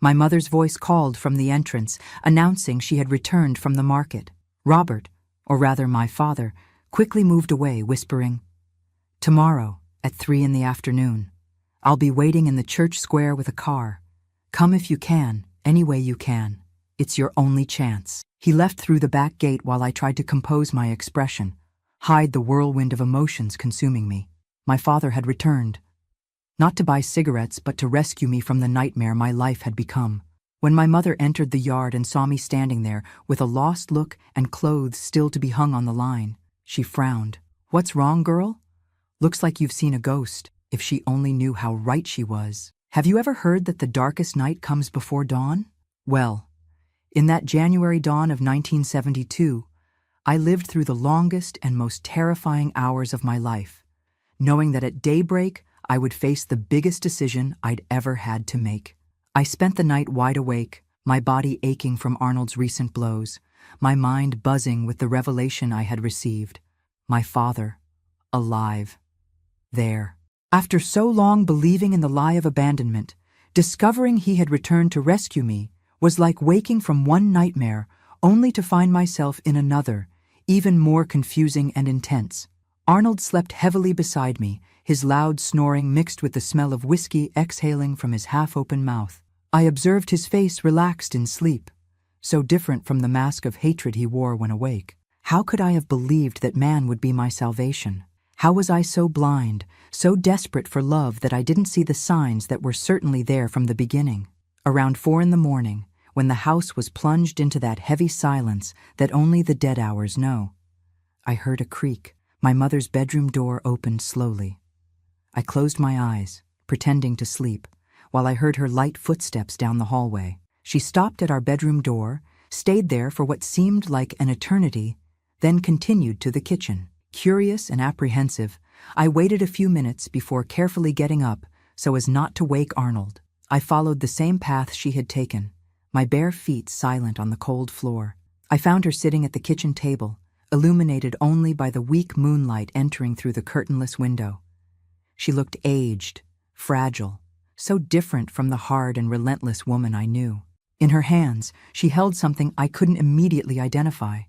My mother's voice called from the entrance, announcing she had returned from the market. Robert, or rather my father, quickly moved away, whispering, "Tomorrow, at 3 in the afternoon, I'll be waiting in the church square with a car. Come if you can, any way you can. It's your only chance." He left through the back gate while I tried to compose my expression, hide the whirlwind of emotions consuming me. My father had returned. Not to buy cigarettes, but to rescue me from the nightmare my life had become. When my mother entered the yard and saw me standing there with a lost look and clothes still to be hung on the line, she frowned. "What's wrong, girl? Looks like you've seen a ghost." If she only knew how right she was. Have you ever heard that the darkest night comes before dawn? Well, in that January dawn of 1972, I lived through the longest and most terrifying hours of my life, knowing that at daybreak I would face the biggest decision I'd ever had to make. I spent the night wide awake, my body aching from Arnold's recent blows, my mind buzzing with the revelation I had received. My father, alive, there. After so long believing in the lie of abandonment, discovering he had returned to rescue me was like waking from one nightmare only to find myself in another, even more confusing and intense. Arnold slept heavily beside me, his loud snoring mixed with the smell of whiskey exhaling from his half-open mouth. I observed his face relaxed in sleep, so different from the mask of hatred he wore when awake. How could I have believed that man would be my salvation? How was I so blind, so desperate for love that I didn't see the signs that were certainly there from the beginning? Around 4 in the morning, when the house was plunged into that heavy silence that only the dead hours know, I heard a creak. My mother's bedroom door opened slowly. I closed my eyes, pretending to sleep, while I heard her light footsteps down the hallway. She stopped at our bedroom door, stayed there for what seemed like an eternity, then continued to the kitchen. Curious and apprehensive, I waited a few minutes before carefully getting up so as not to wake Arnold. I followed the same path she had taken, my bare feet silent on the cold floor. I found her sitting at the kitchen table, illuminated only by the weak moonlight entering through the curtainless window. She looked aged, fragile, so different from the hard and relentless woman I knew. In her hands, she held something I couldn't immediately identify.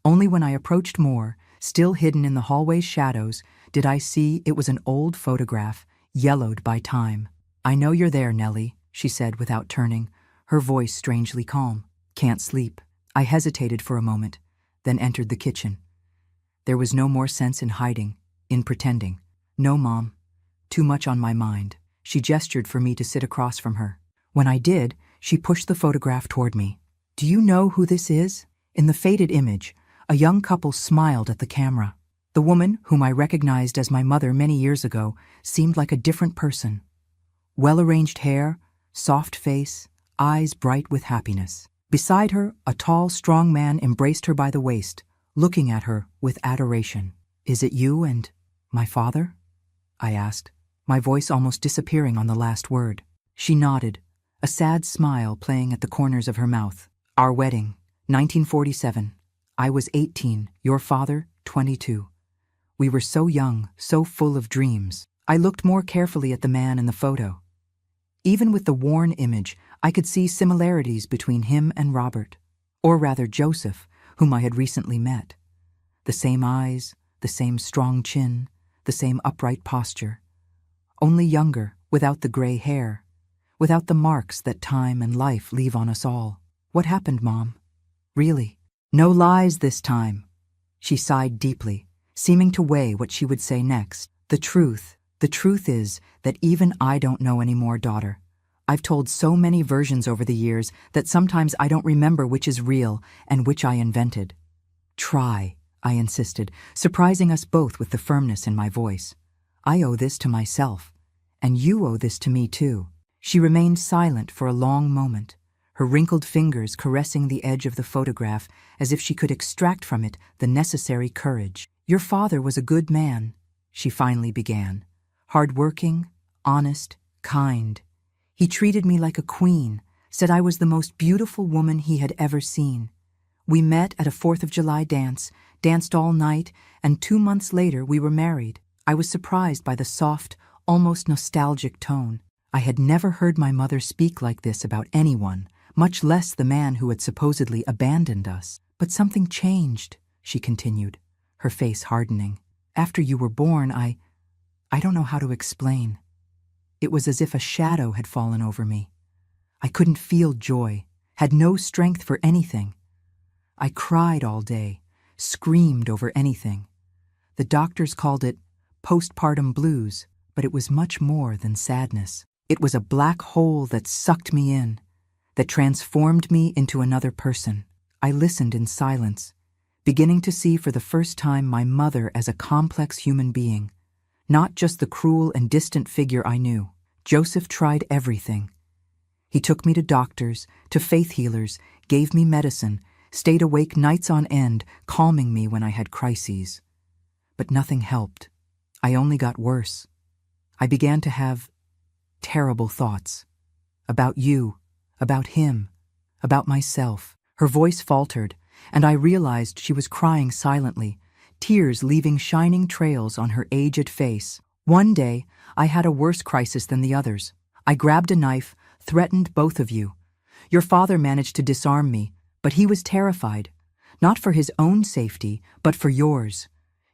Only when I approached more, still hidden in the hallway's shadows, did I see it was an old photograph, yellowed by time. "I know you're there, Nellie," she said without turning, her voice strangely calm. "Can't sleep." I hesitated for a moment, then entered the kitchen. There was no more sense in hiding, in pretending. "No, Mom. Too much on my mind." She gestured for me to sit across from her. When I did, she pushed the photograph toward me. "Do you know who this is?" In the faded image, a young couple smiled at the camera. The woman, whom I recognized as my mother many years ago, seemed like a different person. Well-arranged hair, soft face, eyes bright with happiness. Beside her, a tall, strong man embraced her by the waist, looking at her with adoration. "Is it you and my father?" I asked, my voice almost disappearing on the last word. She nodded, a sad smile playing at the corners of her mouth. "Our wedding, 1947. I was 18, your father, 22. We were so young, so full of dreams." I looked more carefully at the man in the photo. Even with the worn image, I could see similarities between him and Robert, or rather Joseph, whom I had recently met. The same eyes, the same strong chin, the same upright posture. Only younger, without the gray hair, without the marks that time and life leave on us all. "What happened, Mom? Really? No lies this time." She sighed deeply, seeming to weigh what she would say next. The truth is that even I don't know anymore, daughter. I've told so many versions over the years that sometimes I don't remember which is real and which I invented." "Try," I insisted, surprising us both with the firmness in my voice. "I owe this to myself, and you owe this to me too." She remained silent for a long moment, her wrinkled fingers caressing the edge of the photograph as if she could extract from it the necessary courage. "Your father was a good man," she finally began. "Hard-working, honest, kind. He treated me like a queen, said I was the most beautiful woman he had ever seen. We met at a 4th of July dance, danced all night, and 2 months later we were married." I was surprised by the soft, almost nostalgic tone. I had never heard my mother speak like this about anyone, much less the man who had supposedly abandoned us. "But something changed," she continued, her face hardening. "After you were born, I don't know how to explain. It was as if a shadow had fallen over me. I couldn't feel joy, had no strength for anything. I cried all day, screamed over anything. The doctors called it postpartum blues, but it was much more than sadness. It was a black hole that sucked me in, that transformed me into another person." I listened in silence, beginning to see for the first time my mother as a complex human being, not just the cruel and distant figure I knew. Joseph tried everything. He took me to doctors, to faith healers, gave me medicine, stayed awake nights on end, calming me when I had crises. But nothing helped. I only got worse. I began to have terrible thoughts. About you, about him, about myself. Her voice faltered, and I realized she was crying silently, tears leaving shining trails on her aged face. One day, I had a worse crisis than the others. I grabbed a knife, threatened both of you. Your father managed to disarm me, but he was terrified, not for his own safety, but for yours.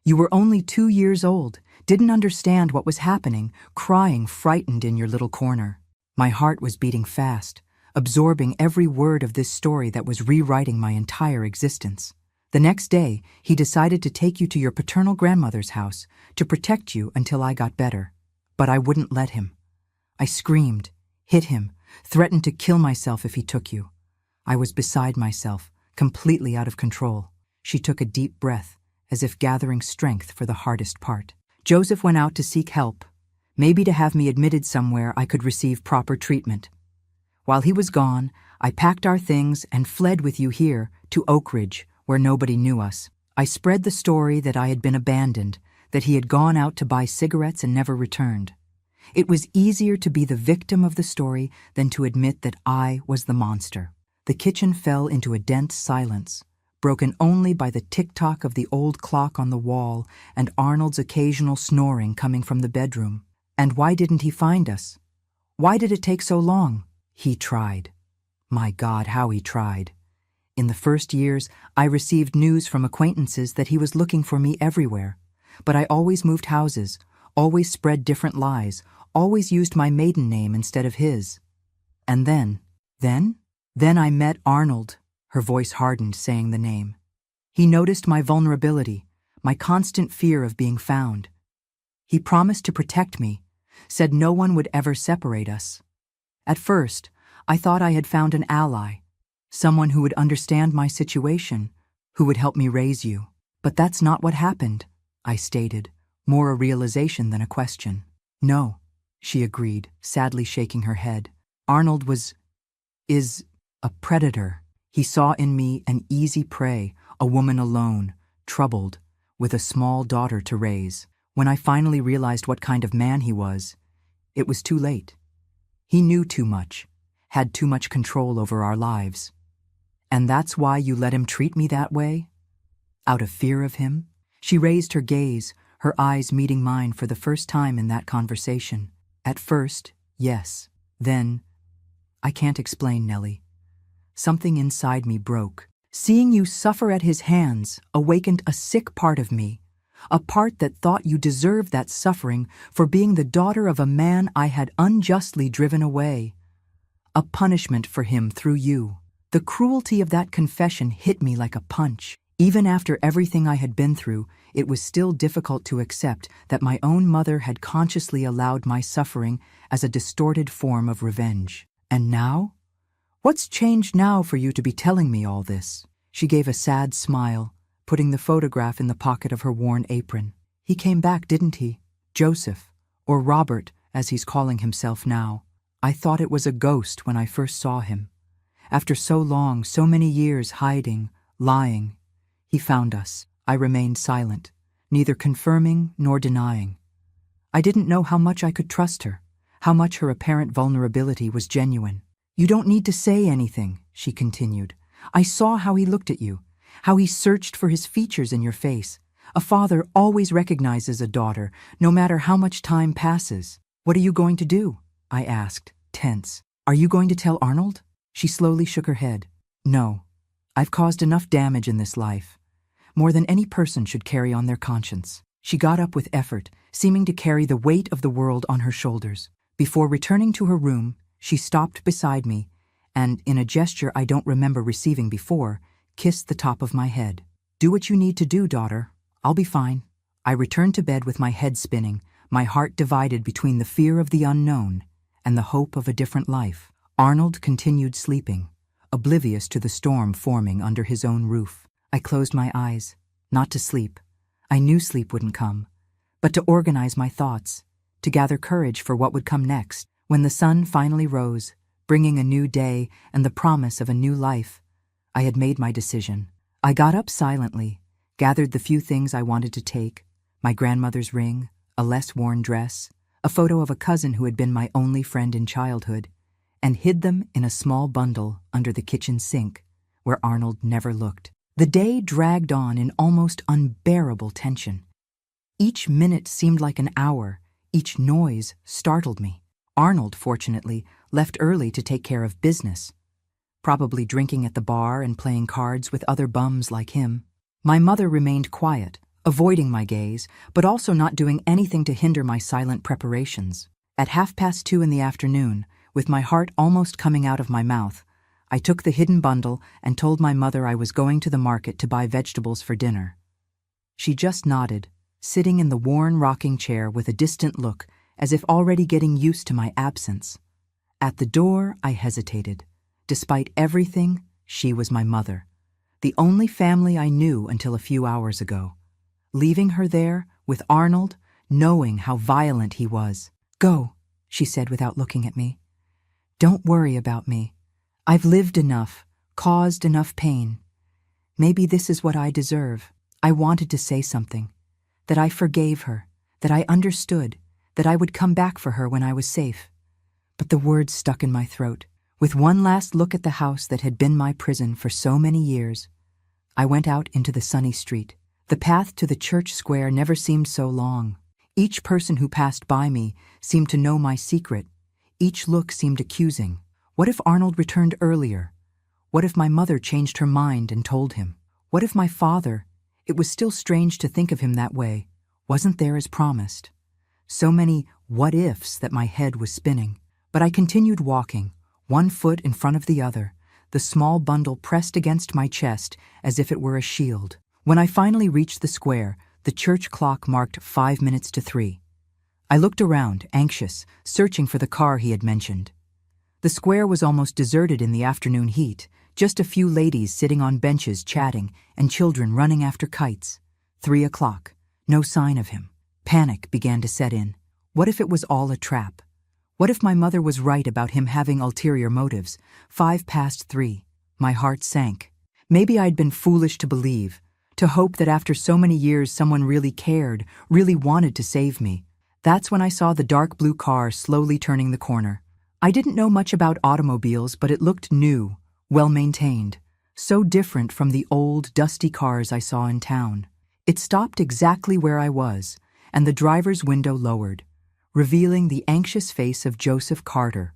You were only 2 years old, didn't understand what was happening, crying frightened in your little corner. My heart was beating fast, absorbing every word of this story that was rewriting my entire existence. The next day, he decided to take you to your paternal grandmother's house to protect you until I got better. But I wouldn't let him. I screamed, hit him, threatened to kill myself if he took you. I was beside myself, completely out of control. She took a deep breath, as if gathering strength for the hardest part. Joseph went out to seek help, maybe to have me admitted somewhere I could receive proper treatment. While he was gone, I packed our things and fled with you here to Oak Ridge, where nobody knew us. I spread the story that I had been abandoned, that he had gone out to buy cigarettes and never returned. It was easier to be the victim of the story than to admit that I was the monster. The kitchen fell into a dense silence, broken only by the tick-tock of the old clock on the wall and Arnold's occasional snoring coming from the bedroom. "And why didn't he find us? Why did it take so long?" "He tried." My God, how he tried. In the first years, I received news from acquaintances that he was looking for me everywhere. But I always moved houses, always spread different lies, always used my maiden name instead of his. And then I met Arnold. Her voice hardened, saying the name. He noticed my vulnerability, my constant fear of being found. He promised to protect me, said no one would ever separate us. At first, I thought I had found an ally, someone who would understand my situation, who would help me raise you. But that's not what happened, I stated, more a realization than a question. No, she agreed, sadly shaking her head. Arnold is a predator. He saw in me an easy prey, a woman alone, troubled, with a small daughter to raise. When I finally realized what kind of man he was, it was too late. He knew too much, had too much control over our lives. And that's why you let him treat me that way? Out of fear of him? She raised her gaze, her eyes meeting mine for the first time in that conversation. At first, yes. Then, I can't explain, Nellie. Something inside me broke. Seeing you suffer at his hands awakened a sick part of me, a part that thought you deserved that suffering for being the daughter of a man I had unjustly driven away. A punishment for him through you. The cruelty of that confession hit me like a punch. Even after everything I had been through, it was still difficult to accept that my own mother had consciously allowed my suffering as a distorted form of revenge. And now? What's changed now for you to be telling me all this? She gave a sad smile, putting the photograph in the pocket of her worn apron. He came back, didn't he? Joseph, or Robert, as he's calling himself now. I thought it was a ghost when I first saw him. After so long, so many years hiding, lying, he found us. I remained silent, neither confirming nor denying. I didn't know how much I could trust her, how much her apparent vulnerability was genuine. You don't need to say anything, she continued. I saw how he looked at you, how he searched for his features in your face. A father always recognizes a daughter, no matter how much time passes. What are you going to do? I asked, tense. Are you going to tell Arnold? She slowly shook her head. No, I've caused enough damage in this life. More than any person should carry on their conscience. She got up with effort, seeming to carry the weight of the world on her shoulders. Before returning to her room, she stopped beside me and, in a gesture I don't remember receiving before, kissed the top of my head. Do what you need to do, daughter. I'll be fine. I returned to bed with my head spinning, my heart divided between the fear of the unknown and the hope of a different life. Arnold continued sleeping, oblivious to the storm forming under his own roof. I closed my eyes, not to sleep. I knew sleep wouldn't come, but to organize my thoughts, to gather courage for what would come next. When the sun finally rose, bringing a new day and the promise of a new life, I had made my decision. I got up silently, gathered the few things I wanted to take, my grandmother's ring, a less worn dress, a photo of a cousin who had been my only friend in childhood, and hid them in a small bundle under the kitchen sink, where Arnold never looked. The day dragged on in almost unbearable tension. Each minute seemed like an hour, each noise startled me. Arnold, fortunately, left early to take care of business, probably drinking at the bar and playing cards with other bums like him. My mother remained quiet, avoiding my gaze, but also not doing anything to hinder my silent preparations. At 2:30 in the afternoon, with my heart almost coming out of my mouth, I took the hidden bundle and told my mother I was going to the market to buy vegetables for dinner. She just nodded, sitting in the worn rocking chair with a distant look, as if already getting used to my absence. At the door, I hesitated. Despite everything, she was my mother, the only family I knew until a few hours ago. Leaving her there, with Arnold, knowing how violent he was. Go, she said without looking at me. Don't worry about me. I've lived enough, caused enough pain. Maybe this is what I deserve. I wanted to say something, that I forgave her, that I understood, that I would come back for her when I was safe. But the words stuck in my throat. With one last look at the house that had been my prison for so many years, I went out into the sunny street. The path to the church square never seemed so long. Each person who passed by me seemed to know my secret. Each look seemed accusing. What if Arnold returned earlier? What if my mother changed her mind and told him? What if my father, it was still strange to think of him that way, wasn't there as promised? So many what ifs that my head was spinning. But I continued walking, one foot in front of the other, the small bundle pressed against my chest as if it were a shield. When I finally reached the square, the church clock marked 5 minutes to 3. I looked around, anxious, searching for the car he had mentioned. The square was almost deserted in the afternoon heat, just a few ladies sitting on benches chatting and children running after kites. 3 o'clock. No sign of him. Panic began to set in. What if it was all a trap? What if my mother was right about him having ulterior motives? 3:05. My heart sank. Maybe I'd been foolish to believe, to hope that after so many years someone really cared, really wanted to save me. That's when I saw the dark blue car slowly turning the corner. I didn't know much about automobiles, but it looked new, well-maintained, so different from the old, dusty cars I saw in town. It stopped exactly where I was, and the driver's window lowered, revealing the anxious face of Joseph Carter,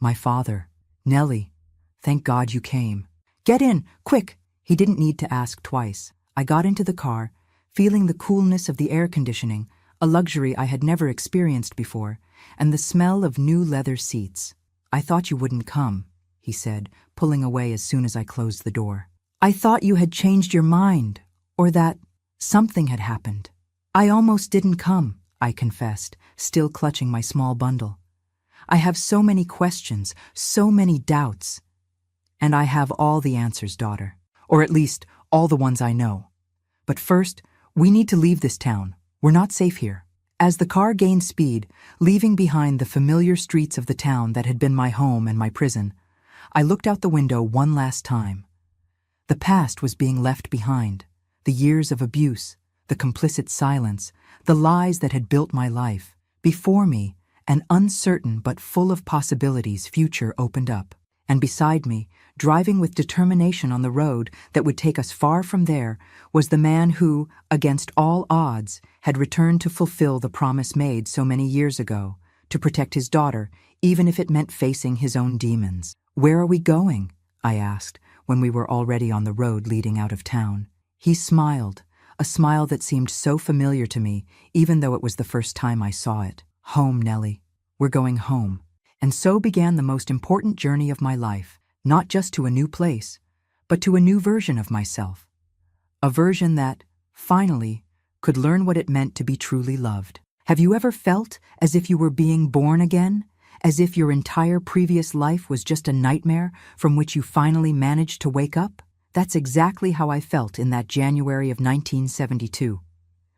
my father. Nellie, thank God you came. Get in, quick! He didn't need to ask twice. I got into the car, feeling the coolness of the air conditioning, a luxury I had never experienced before, and the smell of new leather seats. I thought you wouldn't come, he said, pulling away as soon as I closed the door. I thought you had changed your mind, or that something had happened. I almost didn't come, I confessed, still clutching my small bundle. I have so many questions, so many doubts. And I have all the answers, daughter. Or at least, all the ones I know. But first, we need to leave this town. We're not safe here. As the car gained speed, leaving behind the familiar streets of the town that had been my home and my prison, I looked out the window one last time. The past was being left behind. The years of abuse, the complicit silence, the lies that had built my life. Before me, an uncertain but full of possibilities future opened up. And beside me, driving with determination on the road that would take us far from there, was the man who, against all odds, had returned to fulfill the promise made so many years ago, to protect his daughter, even if it meant facing his own demons. Where are we going? I asked, when we were already on the road leading out of town. He smiled, a smile that seemed so familiar to me, even though it was the first time I saw it. Home, Nellie. We're going home. And so began the most important journey of my life, not just to a new place, but to a new version of myself. A version that, finally, could learn what it meant to be truly loved. Have you ever felt as if you were being born again? As if your entire previous life was just a nightmare from which you finally managed to wake up? That's exactly how I felt in that January of 1972.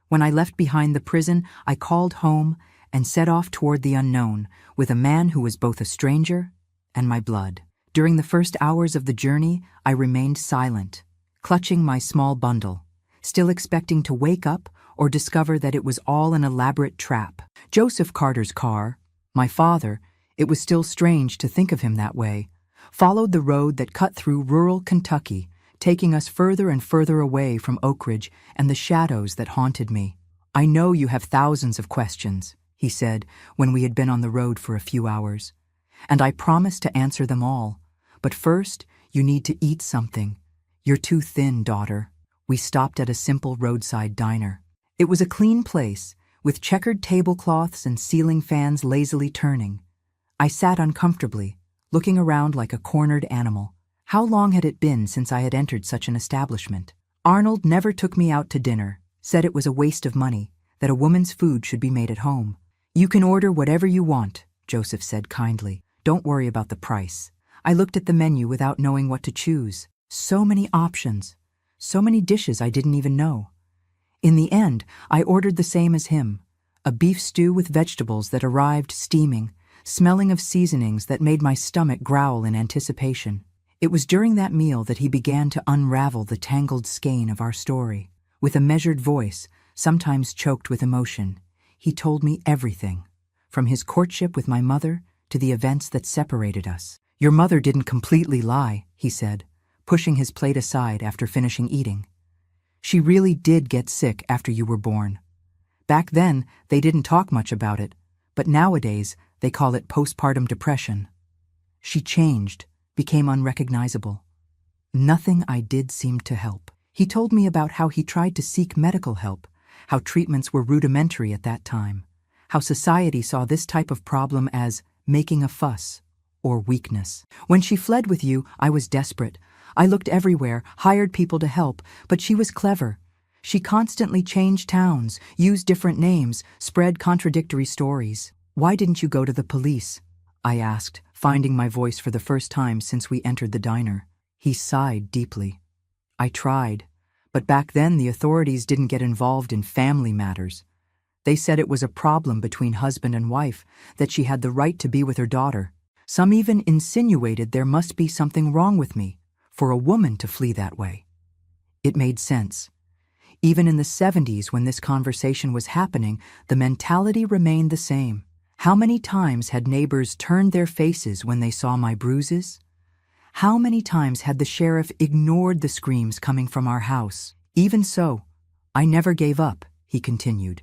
When I left behind the prison, I called home and set off toward the unknown with a man who was both a stranger and my blood. During the first hours of the journey, I remained silent, clutching my small bundle, still expecting to wake up or discover that it was all an elaborate trap. Joseph Carter's car, my father, it was still strange to think of him that way, followed the road that cut through rural Kentucky, taking us further and further away from Oak Ridge and the shadows that haunted me. I know you have thousands of questions, he said when we had been on the road for a few hours, and I promise to answer them all. But first, you need to eat something. You're too thin, daughter. We stopped at a simple roadside diner. It was a clean place, with checkered tablecloths and ceiling fans lazily turning. I sat uncomfortably, looking around like a cornered animal. How long had it been since I had entered such an establishment? Arnold never took me out to dinner, said it was a waste of money, that a woman's food should be made at home. You can order whatever you want, Joseph said kindly. Don't worry about the price. I looked at the menu without knowing what to choose. So many options. So many dishes I didn't even know. In the end, I ordered the same as him, a beef stew with vegetables that arrived steaming, smelling of seasonings that made my stomach growl in anticipation. It was during that meal that he began to unravel the tangled skein of our story. With a measured voice, sometimes choked with emotion, he told me everything, from his courtship with my mother to the events that separated us. Your mother didn't completely lie, he said, pushing his plate aside after finishing eating. She really did get sick after you were born. Back then, they didn't talk much about it, but nowadays they call it postpartum depression. She changed, became unrecognizable. Nothing I did seemed to help. He told me about how he tried to seek medical help, how treatments were rudimentary at that time, how society saw this type of problem as making a fuss or weakness. When she fled with you, I was desperate. I looked everywhere, hired people to help, but she was clever. She constantly changed towns, used different names, spread contradictory stories. Why didn't you go to the police? I asked, finding my voice for the first time since we entered the diner. He sighed deeply. I tried, but back then the authorities didn't get involved in family matters. They said it was a problem between husband and wife, that she had the right to be with her daughter. Some even insinuated there must be something wrong with me, for a woman to flee that way. It made sense. Even in the 70s, when this conversation was happening, the mentality remained the same. How many times had neighbors turned their faces when they saw my bruises? How many times had the sheriff ignored the screams coming from our house? Even so, I never gave up, he continued.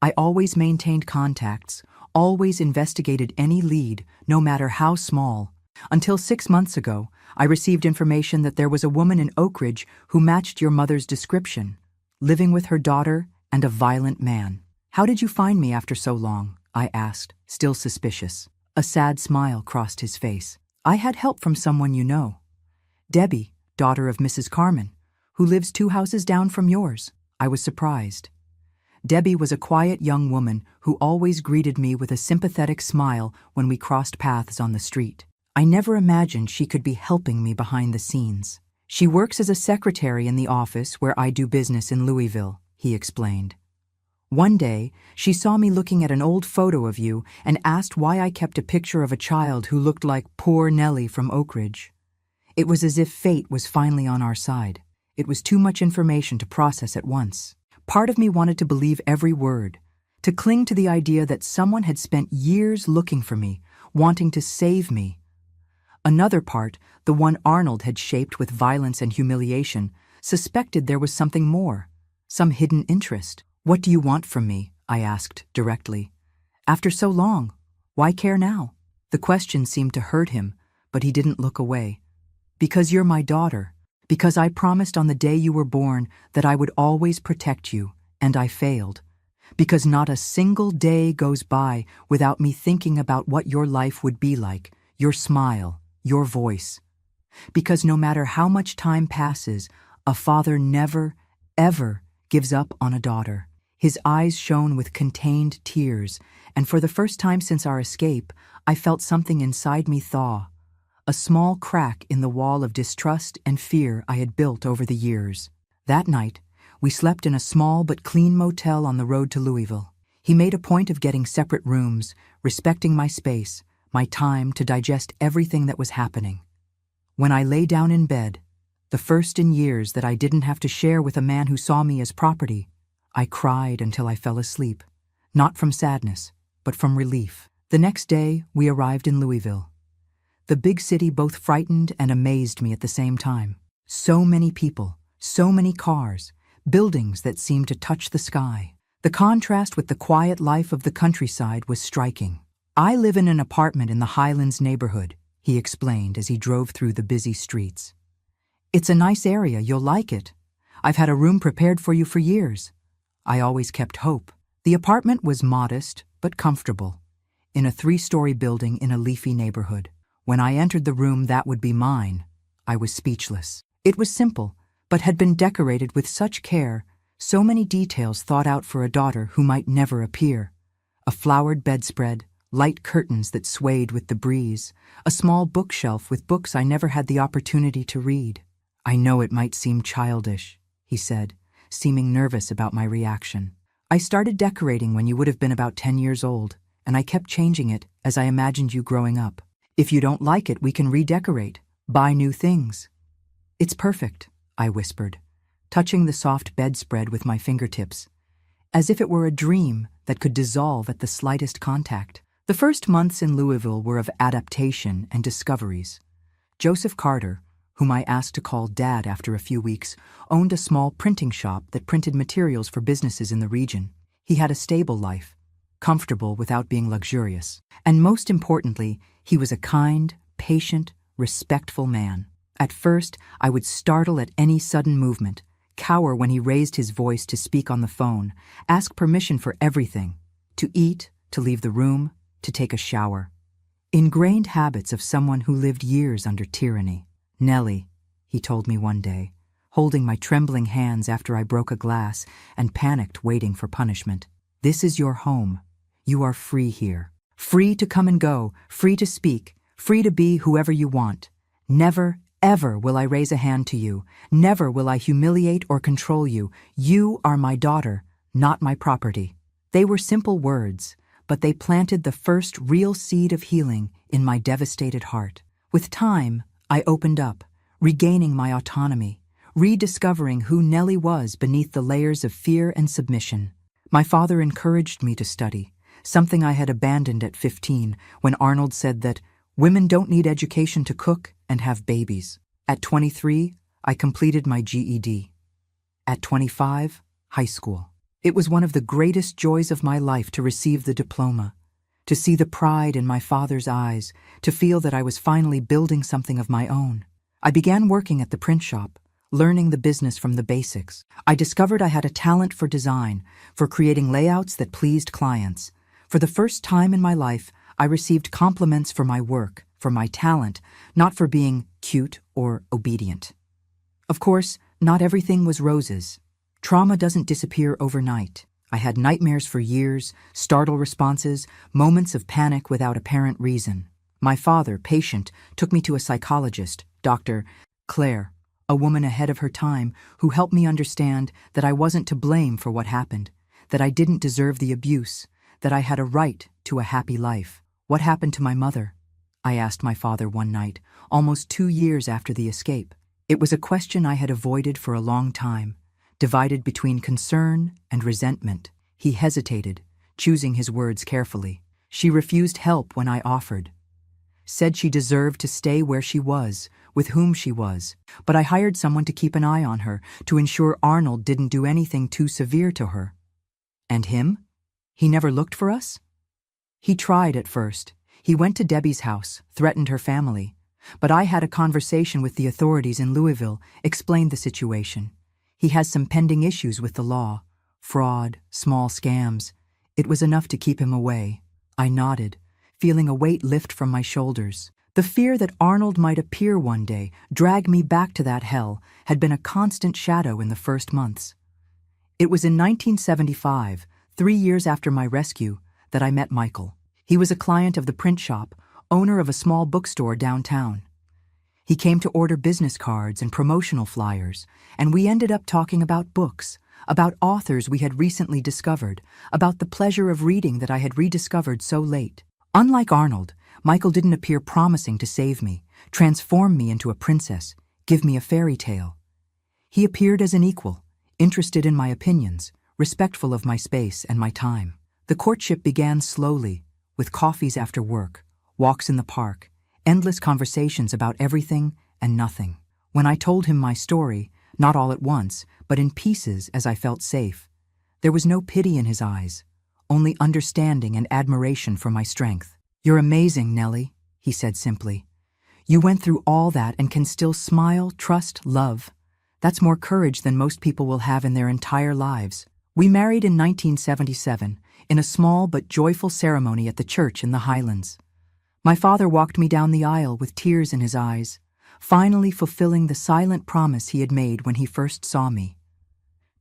I always maintained contacts, always investigated any lead, no matter how small. Until 6 months ago, I received information that there was a woman in Oak Ridge who matched your mother's description, living with her daughter and a violent man. How did you find me after so long? I asked, still suspicious. A sad smile crossed his face. I had help from someone you know. Debbie, daughter of Mrs. Carmen, who lives 2 houses down from yours. I was surprised. Debbie was a quiet young woman who always greeted me with a sympathetic smile when we crossed paths on the street. I never imagined she could be helping me behind the scenes. She works as a secretary in the office where I do business in Louisville, he explained. One day, she saw me looking at an old photo of you and asked why I kept a picture of a child who looked like poor Nellie from Oak Ridge. It was as if fate was finally on our side. It was too much information to process at once. Part of me wanted to believe every word, to cling to the idea that someone had spent years looking for me, wanting to save me. Another part, the one Arnold had shaped with violence and humiliation, suspected there was something more, some hidden interest. What do you want from me? I asked directly. After so long, why care now? The question seemed to hurt him, but he didn't look away. Because you're my daughter. Because I promised on the day you were born that I would always protect you, and I failed. Because not a single day goes by without me thinking about what your life would be like, your smile, your voice. Because no matter how much time passes, a father never, ever gives up on a daughter. His eyes shone with contained tears, and for the first time since our escape, I felt something inside me thaw. A small crack in the wall of distrust and fear I had built over the years. That night, we slept in a small but clean motel on the road to Louisville. He made a point of getting separate rooms, respecting my space, my time to digest everything that was happening. When I lay down in bed, the first in years that I didn't have to share with a man who saw me as property, I cried until I fell asleep, not from sadness, but from relief. The next day, we arrived in Louisville. The big city both frightened and amazed me at the same time. So many people, so many cars, buildings that seemed to touch the sky. The contrast with the quiet life of the countryside was striking. I live in an apartment in the Highlands neighborhood, he explained as he drove through the busy streets. It's a nice area, you'll like it. I've had a room prepared for you for years. I always kept hope. The apartment was modest but comfortable, in a 3-story building in a leafy neighborhood. When I entered the room that would be mine, I was speechless. It was simple, but had been decorated with such care, so many details thought out for a daughter who might never appear. A flowered bedspread, light curtains that swayed with the breeze, a small bookshelf with books I never had the opportunity to read. I know it might seem childish, he said, seeming nervous about my reaction. I started decorating when you would have been about 10 years old, and I kept changing it as I imagined you growing up. If you don't like it, we can redecorate, buy new things. It's perfect, I whispered, touching the soft bedspread with my fingertips, as if it were a dream that could dissolve at the slightest contact. The first months in Louisville were of adaptation and discoveries. Joseph Carter, whom I asked to call Dad after a few weeks, owned a small printing shop that printed materials for businesses in the region. He had a stable life, comfortable without being luxurious. And most importantly, he was a kind, patient, respectful man. At first, I would startle at any sudden movement, cower when he raised his voice to speak on the phone, ask permission for everything, to eat, to leave the room, to take a shower. Ingrained habits of someone who lived years under tyranny. "Nellie," he told me one day, holding my trembling hands after I broke a glass and panicked waiting for punishment. "This is your home. You are free here. Free to come and go, free to speak, free to be whoever you want. Never, ever will I raise a hand to you. Never will I humiliate or control you. You are my daughter, not my property." They were simple words, but they planted the first real seed of healing in my devastated heart. With time, I opened up, regaining my autonomy, rediscovering who Nellie was beneath the layers of fear and submission. My father encouraged me to study, something I had abandoned at 15 when Arnold said that women don't need education to cook and have babies. At 23, I completed my GED. At 25, high school. It was one of the greatest joys of my life to receive the diploma, to see the pride in my father's eyes, to feel that I was finally building something of my own. I began working at the print shop, learning the business from the basics. I discovered I had a talent for design, for creating layouts that pleased clients. For the first time in my life, I received compliments for my work, for my talent, not for being cute or obedient. Of course, not everything was roses. Trauma doesn't disappear overnight. I had nightmares for years, startle responses, moments of panic without apparent reason. My father, patient, took me to a psychologist, Dr. Claire, a woman ahead of her time who helped me understand that I wasn't to blame for what happened, that I didn't deserve the abuse, that I had a right to a happy life. "What happened to my mother?" I asked my father one night, almost 2 years after the escape. It was a question I had avoided for a long time, divided between concern and resentment. He hesitated, choosing his words carefully. "She refused help when I offered. Said she deserved to stay where she was, with whom she was. But I hired someone to keep an eye on her, to ensure Arnold didn't do anything too severe to her." "And him? He never looked for us?" "He tried at first. He went to Debbie's house, threatened her family. But I had a conversation with the authorities in Louisville, explained the situation. He has some pending issues with the law. Fraud, small scams. It was enough to keep him away." I nodded, feeling a weight lift from my shoulders. The fear that Arnold might appear one day, drag me back to that hell, had been a constant shadow in the first months. It was in 1975, 3 years after my rescue, that I met Michael. He was a client of the print shop, owner of a small bookstore downtown. He came to order business cards and promotional flyers, and we ended up talking about books, about authors we had recently discovered, about the pleasure of reading that I had rediscovered so late. Unlike Arnold, Michael didn't appear promising to save me, transform me into a princess, give me a fairy tale. He appeared as an equal, interested in my opinions, respectful of my space and my time. The courtship began slowly, with coffees after work, walks in the park, endless conversations about everything and nothing. When I told him my story, not all at once, but in pieces as I felt safe, there was no pity in his eyes, only understanding and admiration for my strength. "You're amazing, Nellie," he said simply. "You went through all that and can still smile, trust, love. That's more courage than most people will have in their entire lives." We married in 1977, in a small but joyful ceremony at the church in the Highlands. My father walked me down the aisle with tears in his eyes, finally fulfilling the silent promise he had made when he first saw me.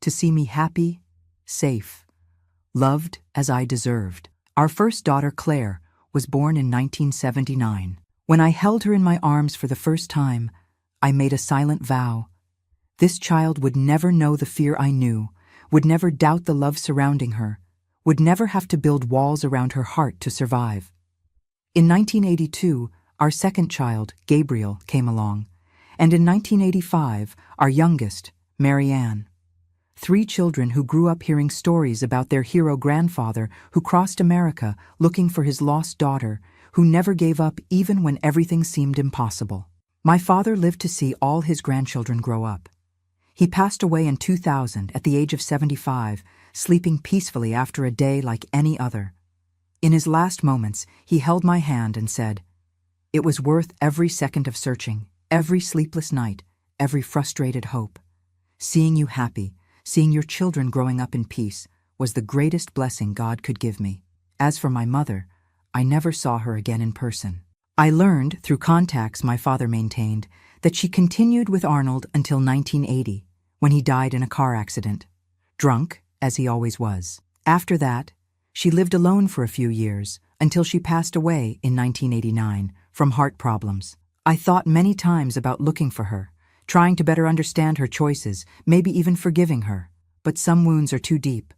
To see me happy, safe, loved as I deserved. Our first daughter, Claire, was born in 1979. When I held her in my arms for the first time, I made a silent vow. This child would never know the fear I knew, would never doubt the love surrounding her, would never have to build walls around her heart to survive. In 1982, our second child, Gabriel, came along, and in 1985, our youngest, Marianne. 3 children who grew up hearing stories about their hero grandfather who crossed America looking for his lost daughter, who never gave up even when everything seemed impossible. My father lived to see all his grandchildren grow up. He passed away in 2000 at the age of 75, sleeping peacefully after a day like any other. In his last moments, he held my hand and said, It was worth every second of searching, every sleepless night, every frustrated hope. Seeing you happy, seeing your children growing up in peace, was the greatest blessing God could give me. As for my mother, I never saw her again in person. I learned, through contacts my father maintained, that she continued with Arnold until 1980, when he died in a car accident, drunk, as he always was. After that, she lived alone for a few years, until she passed away in 1989 from heart problems. I thought many times about looking for her, trying to better understand her choices, maybe even forgiving her. But some wounds are too deep.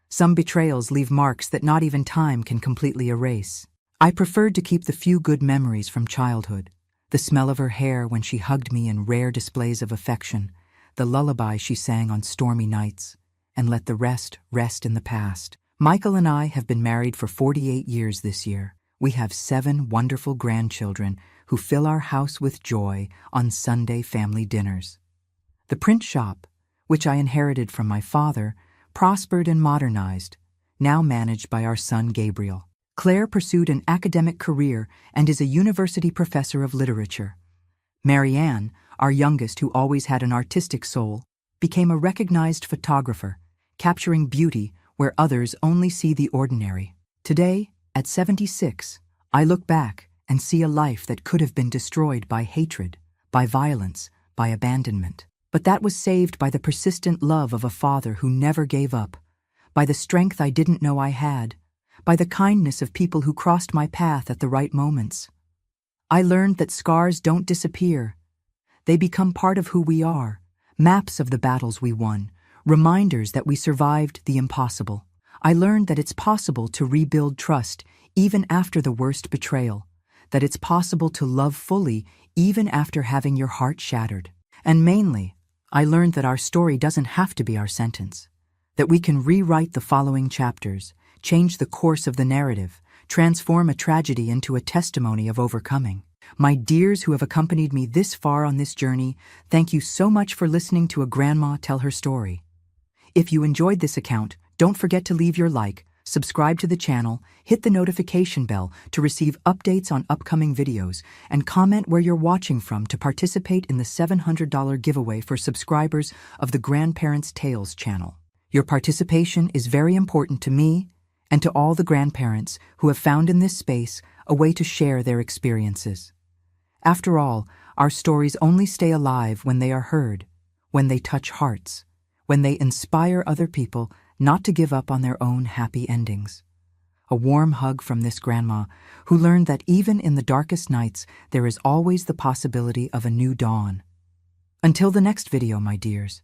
Some betrayals leave marks that not even time can completely erase. I preferred to keep the few good memories from childhood, the smell of her hair when she hugged me in rare displays of affection, the lullaby she sang on stormy nights, and let the rest in the past. Michael and I have been married for 48 years this year. We have 7 wonderful grandchildren who fill our house with joy on Sunday family dinners. The print shop, which I inherited from my father, prospered and modernized, now managed by our son Gabriel. Claire pursued an academic career and is a university professor of literature. Marianne, our youngest who always had an artistic soul, became a recognized photographer, capturing beauty where others only see the ordinary. Today, at 76, I look back and see a life that could have been destroyed by hatred, by violence, by abandonment. But that was saved by the persistent love of a father who never gave up, by the strength I didn't know I had, by the kindness of people who crossed my path at the right moments. I learned that scars don't disappear. They become part of who we are, maps of the battles we won, reminders that we survived the impossible. I learned that it's possible to rebuild trust even after the worst betrayal, that it's possible to love fully even after having your heart shattered. And mainly, I learned that our story doesn't have to be our sentence, that we can rewrite the following chapters, change the course of the narrative, transform a tragedy into a testimony of overcoming. My dears who have accompanied me this far on this journey, thank you so much for listening to a grandma tell her story. If you enjoyed this account, don't forget to leave your like, subscribe to the channel, hit the notification bell to receive updates on upcoming videos, and comment where you're watching from to participate in the $700 giveaway for subscribers of the Grandparents' Tales channel. Your participation is very important to me and to all the grandparents who have found in this space a way to share their experiences. After all, our stories only stay alive when they are heard, when they touch hearts, when they inspire other people not to give up on their own happy endings. A warm hug from this grandma who learned that even in the darkest nights, there is always the possibility of a new dawn. Until the next video, my dears.